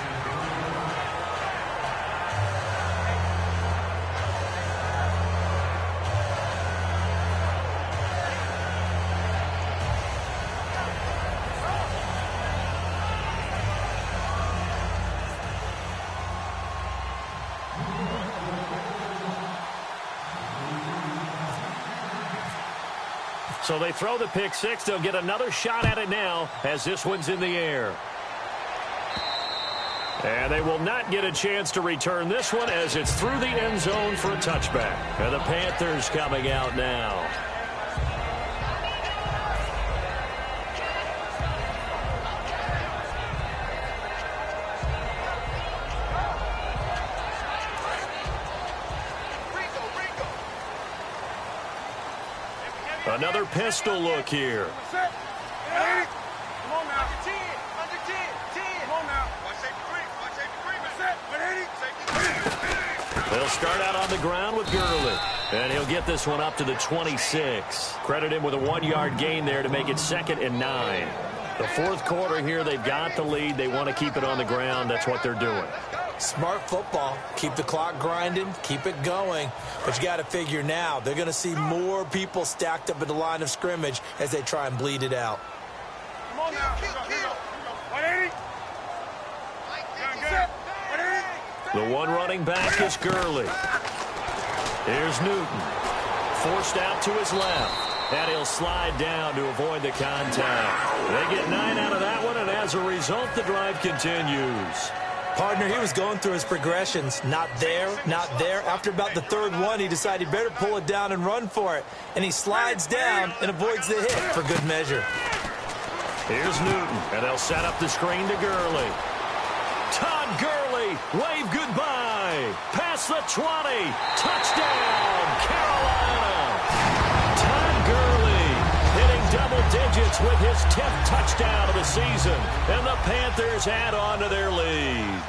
So they throw the pick six. They'll get another shot at it now as this one's in the air. And they will not get a chance to return this one as it's through the end zone for a touchback. And the Panthers coming out now. Another pistol look here. Come on now. Under 10. Under 10. 10. Come on now. Watch safety three. Watch safety three. They'll start out on the ground with Gurley. And he'll get this one up to the 26. Credit him with a 1-yard gain there to make it 2nd and 9. The fourth quarter here, they've got the lead. They want to keep it on the ground. That's what they're doing. Smart football. Keep the clock grinding. Keep it going. But you got to figure now, they're going to see more people stacked up at the line of scrimmage as they try and bleed it out. Come on now. 180. The one running back is Gurley. Here's Newton. Forced out to his left. And he'll slide down to avoid the contact. They get 9 out of that one, and as a result, the drive continues. Partner, he was going through his progressions. Not there, not there. After about the third one, he decided he better pull it down and run for it. And he slides down and avoids the hit for good measure. Here's Newton, and they'll set up the screen to Gurley. Todd Gurley, wave goodbye. Past the 20. Touchdown, Carolina. Todd Gurley hitting double digits with his 10th touchdown of the season. And the Panthers add on to their lead.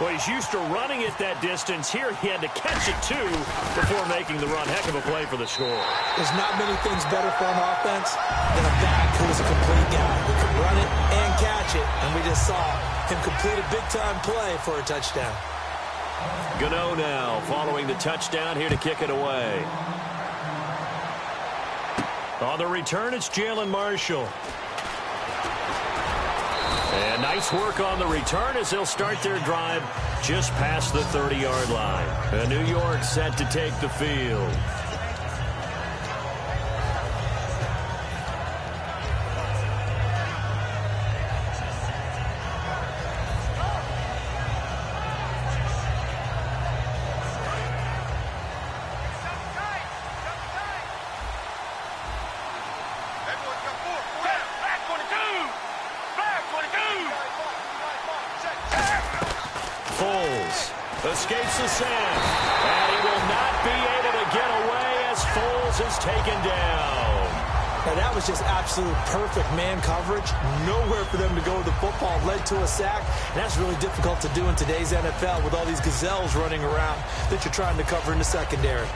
Well, he's used to running it that distance. Here he had to catch it, too, before making the run. Heck of a play for the score. There's not many things better for an offense than a back who is a complete guy who can run it and catch it. And we just saw him complete a big-time play for a touchdown. Gano now following the touchdown here to kick it away. On the return, it's Jalen Marshall. And nice work on the return as they'll start their drive just past the 30-yard line. And New York set to take the field. Foles. escapes the sack. And he will not be able to get away as Foles is taken down. Now, that was just absolute perfect man coverage. Nowhere for them to go with the football. Led to a sack. And that's really difficult to do in today's NFL with all these gazelles running around that you're trying to cover in the secondary.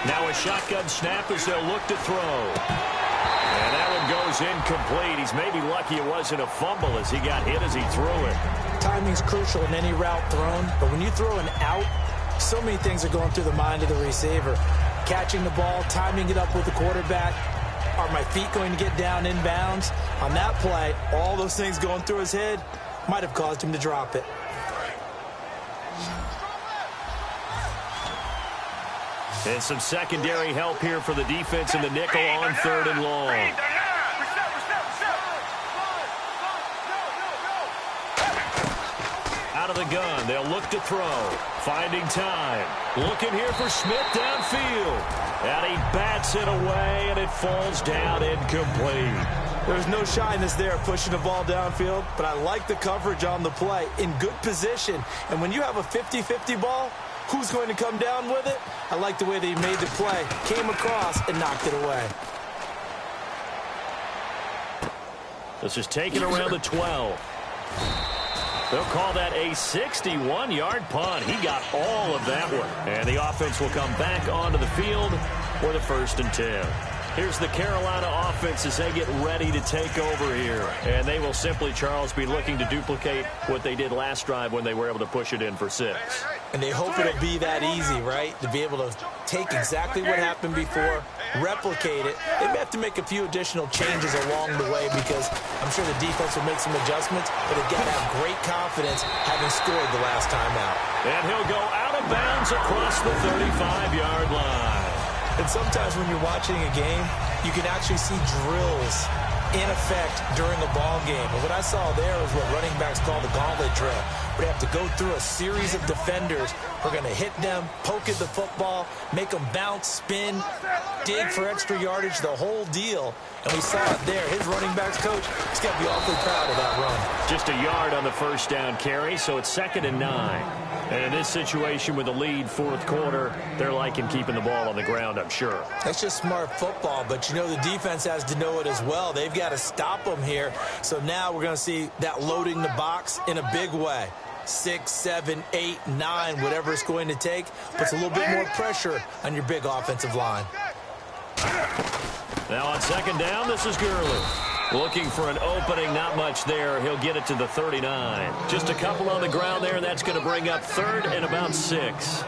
Now a shotgun snap as they'll look to throw. And that one goes incomplete. He's maybe lucky it wasn't a fumble as he got hit as he threw it. Timing's crucial in any route thrown, but when you throw an out, so many things are going through the mind of the receiver. Catching the ball, timing it up with the quarterback. Are my feet going to get down inbounds? On that play, all those things going through his head might have caused him to drop it. And some secondary help here for the defense in the nickel on 3rd and long. Out of the gun, they'll look to throw. Finding time. Looking here for Smith downfield. And he bats it away, and it falls down incomplete. There's no shyness there pushing the ball downfield, but I like the coverage on the play. In good position. And when you have a 50-50 ball, who's going to come down with it? I like the way that he made the play, came across, and knocked it away. This is taken around the 12. They'll call that a 61-yard punt. He got all of that one. And the offense will come back onto the field for the 1st and 10. Here's the Carolina offense as they get ready to take over here. And they will simply, Charles, be looking to duplicate what they did last drive when they were able to push it in for 6. And they hope it'll be that easy, right? To be able to take exactly what happened before, replicate it. They may have to make a few additional changes along the way because I'm sure the defense will make some adjustments, but they've got to have great confidence having scored the last time out. And he'll go out of bounds across the 35-yard line. And sometimes when you're watching a game, you can actually see drills in effect during a ball game. And what I saw there is what running backs call the gauntlet drill, where they have to go through a series of defenders. We're going to hit them, poke at the football, make them bounce, spin, dig for extra yardage, the whole deal. And we saw it there. His running backs coach, he's got to be awfully proud of that run. Just a yard on the 1st down carry, so it's 2nd and 9. And in this situation with the lead 4th quarter, they're liking keeping the ball on the ground, I'm sure. That's just smart football, but you know the defense has to know it as well. They've got to stop them here. So now we're going to see that loading the box in a big way. 6, 7, 8, 9, whatever it's going to take, puts a little bit more pressure on your big offensive line. Now on 2nd down, this is Gurley. Looking for an opening, not much there. He'll get it to the 39. Just a couple on the ground there, and that's going to bring up 3rd and about 6.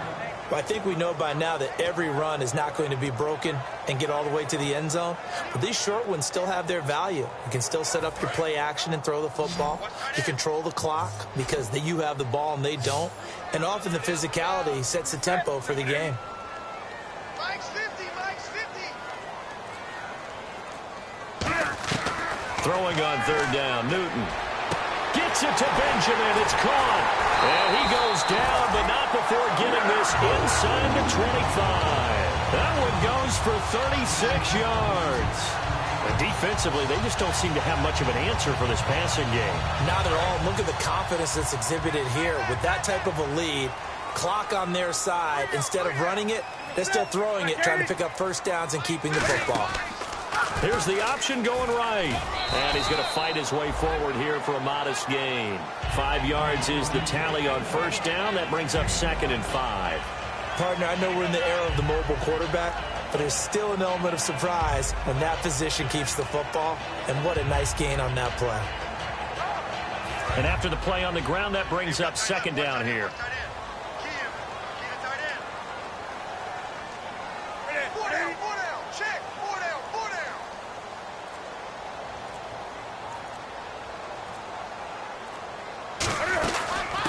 Well, I think we know by now that every run is not going to be broken and get all the way to the end zone. But these short ones still have their value. You can still set up your play action and throw the football. You control the clock because you have the ball and they don't. And often the physicality sets the tempo for the game. Mike's 50, Mike's 50. Throwing on 3rd down, Newton. Gets it to Benjamin. It's caught. And he goes down, but not before getting this inside the 25. That one goes for 36 yards. And defensively, they just don't seem to have much of an answer for this passing game. Not at all. Look at the confidence that's exhibited here. With that type of a lead, clock on their side, instead of running it, they're still throwing it, trying to pick up 1st downs and keeping the football. Here's the option going right. And he's going to fight his way forward here for a modest gain. 5 yards is the tally on 1st down. That brings up 2nd and 5. Partner, I know we're in the era of the mobile quarterback, but there's still an element of surprise when that position keeps the football. And what a nice gain on that play. And after the play on the ground, that brings up 2nd down here.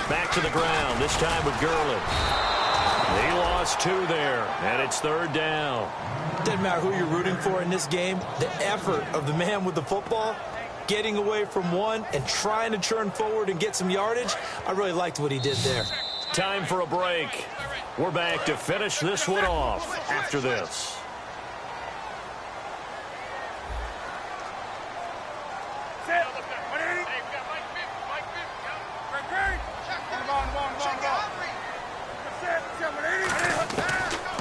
Back to the ground, this time with Gurley. He lost 2 there, and it's 3rd down. Doesn't matter who you're rooting for in this game. The effort of the man with the football, getting away from one and trying to churn forward and get some yardage, I really liked what he did there. Time for a break. We're back to finish this one off after this.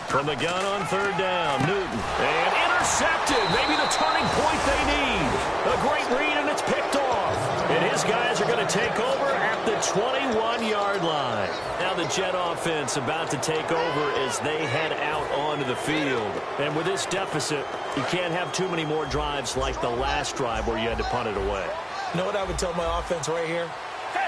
From the gun on third down, Newton. And intercepted. Maybe the turning point they need. A great read, and it's picked off. And his guys are going to take over at the 21-yard line. Now the Jet offense about to take over as they head out onto the field. And with this deficit, you can't have too many more drives like the last drive where you had to punt it away. You know what I would tell my offense right here?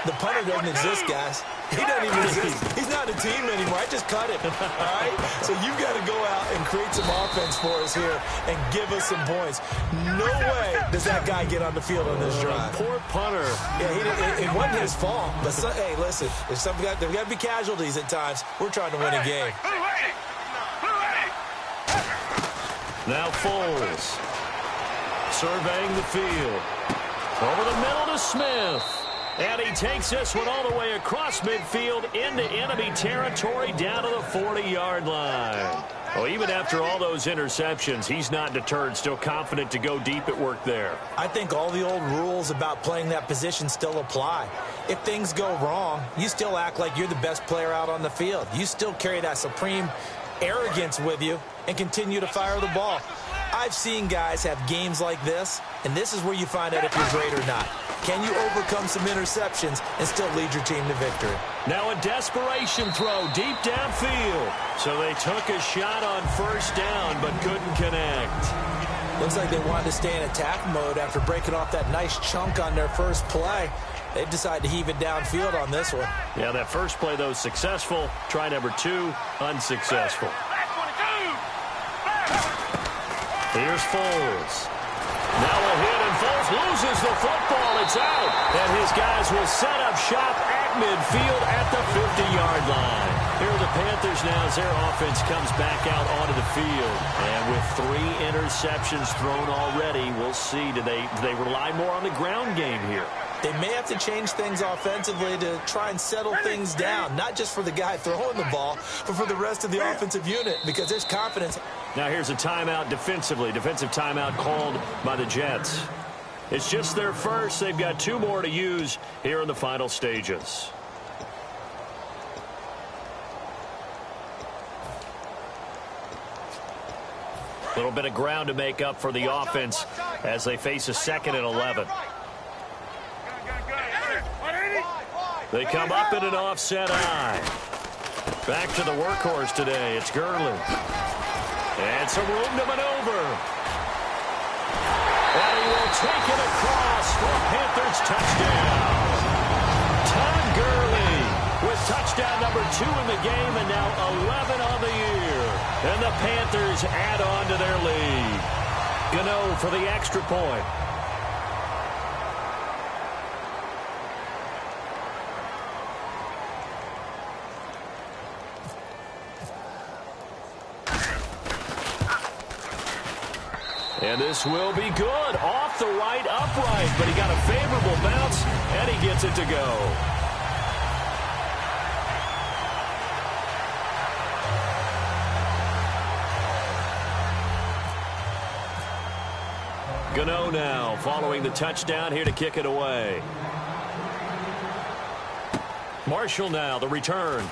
The punter doesn't exist, guys. He doesn't even exist. He's not a team anymore. I just cut him. All right? So you've got to go out and create some offense for us here and give us some points. No way does that guy get on the field on this drive. Poor punter. Yeah, it wasn't his fault. But, hey, listen, there's got to be casualties at times. We're trying to win a game. Now Foles. Surveying the field. Over the middle to Smith. And he takes this one all the way across midfield into enemy territory down to the 40-yard line. Well, even after all those interceptions, he's not deterred, still confident to go deep at work there. I think all the old rules about playing that position still apply. If things go wrong, you still act like you're the best player out on the field. You still carry that supreme arrogance with you and continue to fire the ball. I've seen guys have games like this, and this is where you find out if you're great or not. Can you overcome some interceptions and still lead your team to victory? Now a desperation throw deep downfield. So they took a shot on first down but couldn't connect. Looks like they wanted to stay in attack mode after breaking off that nice chunk on their first play. They decided to heave it downfield on this one. Yeah, that first play, though, successful. Try number 2, unsuccessful. Here's Foles. Now a hit, and Foles loses the football. It's out. And his guys will set up shop at midfield at the 50-yard line. Here are the Panthers now as their offense comes back out onto the field. And with 3 interceptions thrown already, we'll see. Do they rely more on the ground game here? They may have to change things offensively to try and settle things down, not just for the guy throwing the ball, but for the rest of the offensive unit, because there's confidence. Now here's a timeout defensively. Defensive timeout called by the Jets. It's just their first. They've got 2 more to use here in the final stages. A little bit of ground to make up for the offense as they face a 2nd and 11. They come up in an offset eye. Back to the workhorse today. It's Gurley. And some room to maneuver. And he will take it across for a Panthers touchdown. Todd Gurley with touchdown number 2 in the game and now 11 on the year. And the Panthers add on to their lead. Gano for the extra point. And this will be good. Off the right upright, but he got a favorable bounce, and he gets it to go. Gano now following the touchdown here to kick it away. Marshall now, the return.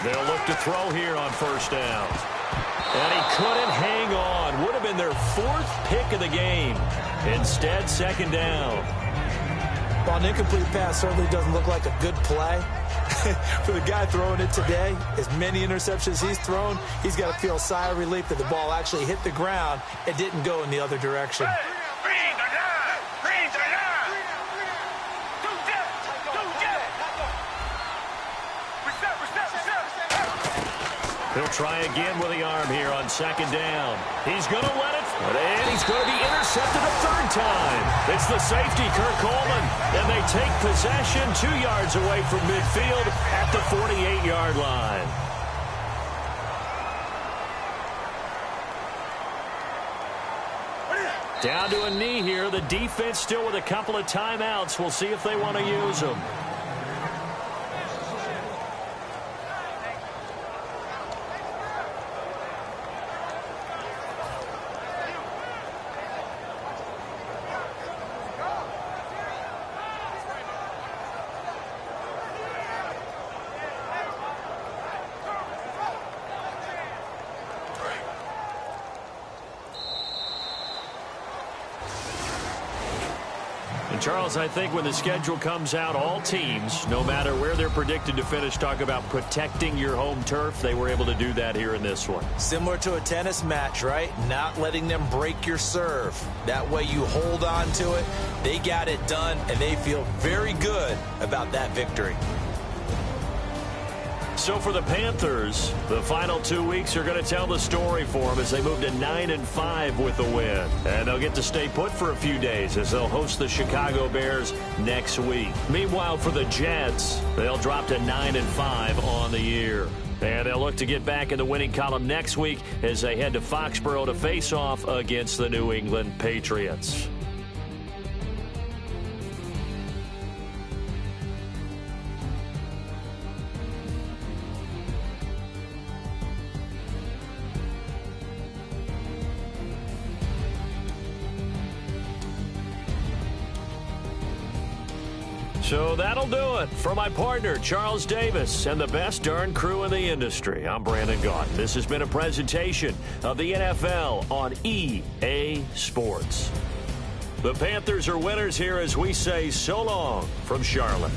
They'll look to throw here on first down. And he couldn't hang on. Would have been their 4th pick of the game. Instead, 2nd down. While an incomplete pass certainly doesn't look like a good play, For the guy throwing it today, as many interceptions he's thrown, he's got to feel a sigh of relief that the ball actually hit the ground and didn't go in the other direction. He'll try again with the arm here on second down. He's going to let it, and he's going to be intercepted a third time. It's the safety, Kirk Coleman, and they take possession 2 yards away from midfield at the 48-yard line. Down to a knee here. The defense still with a couple of timeouts. We'll see if they want to use them. Charles, I think when the schedule comes out, all teams, no matter where they're predicted to finish, talk about protecting your home turf. They were able to do that here in this one. Similar to a tennis match, right? Not letting them break your serve. That way you hold on to it. They got it done, and they feel very good about that victory. So for the Panthers, the final 2 weeks are going to tell the story for them as they move to 9-5 with a win. And they'll get to stay put for a few days as they'll host the Chicago Bears next week. Meanwhile, for the Jets, they'll drop to 9-5 on the year. And they'll look to get back in the winning column next week as they head to Foxborough to face off against the New England Patriots. So that'll do it. For my partner, Charles Davis, and the best darn crew in the industry, I'm Brandon Gaudin. This has been a presentation of the NFL on EA Sports. The Panthers are winners here as we say so long from Charlotte.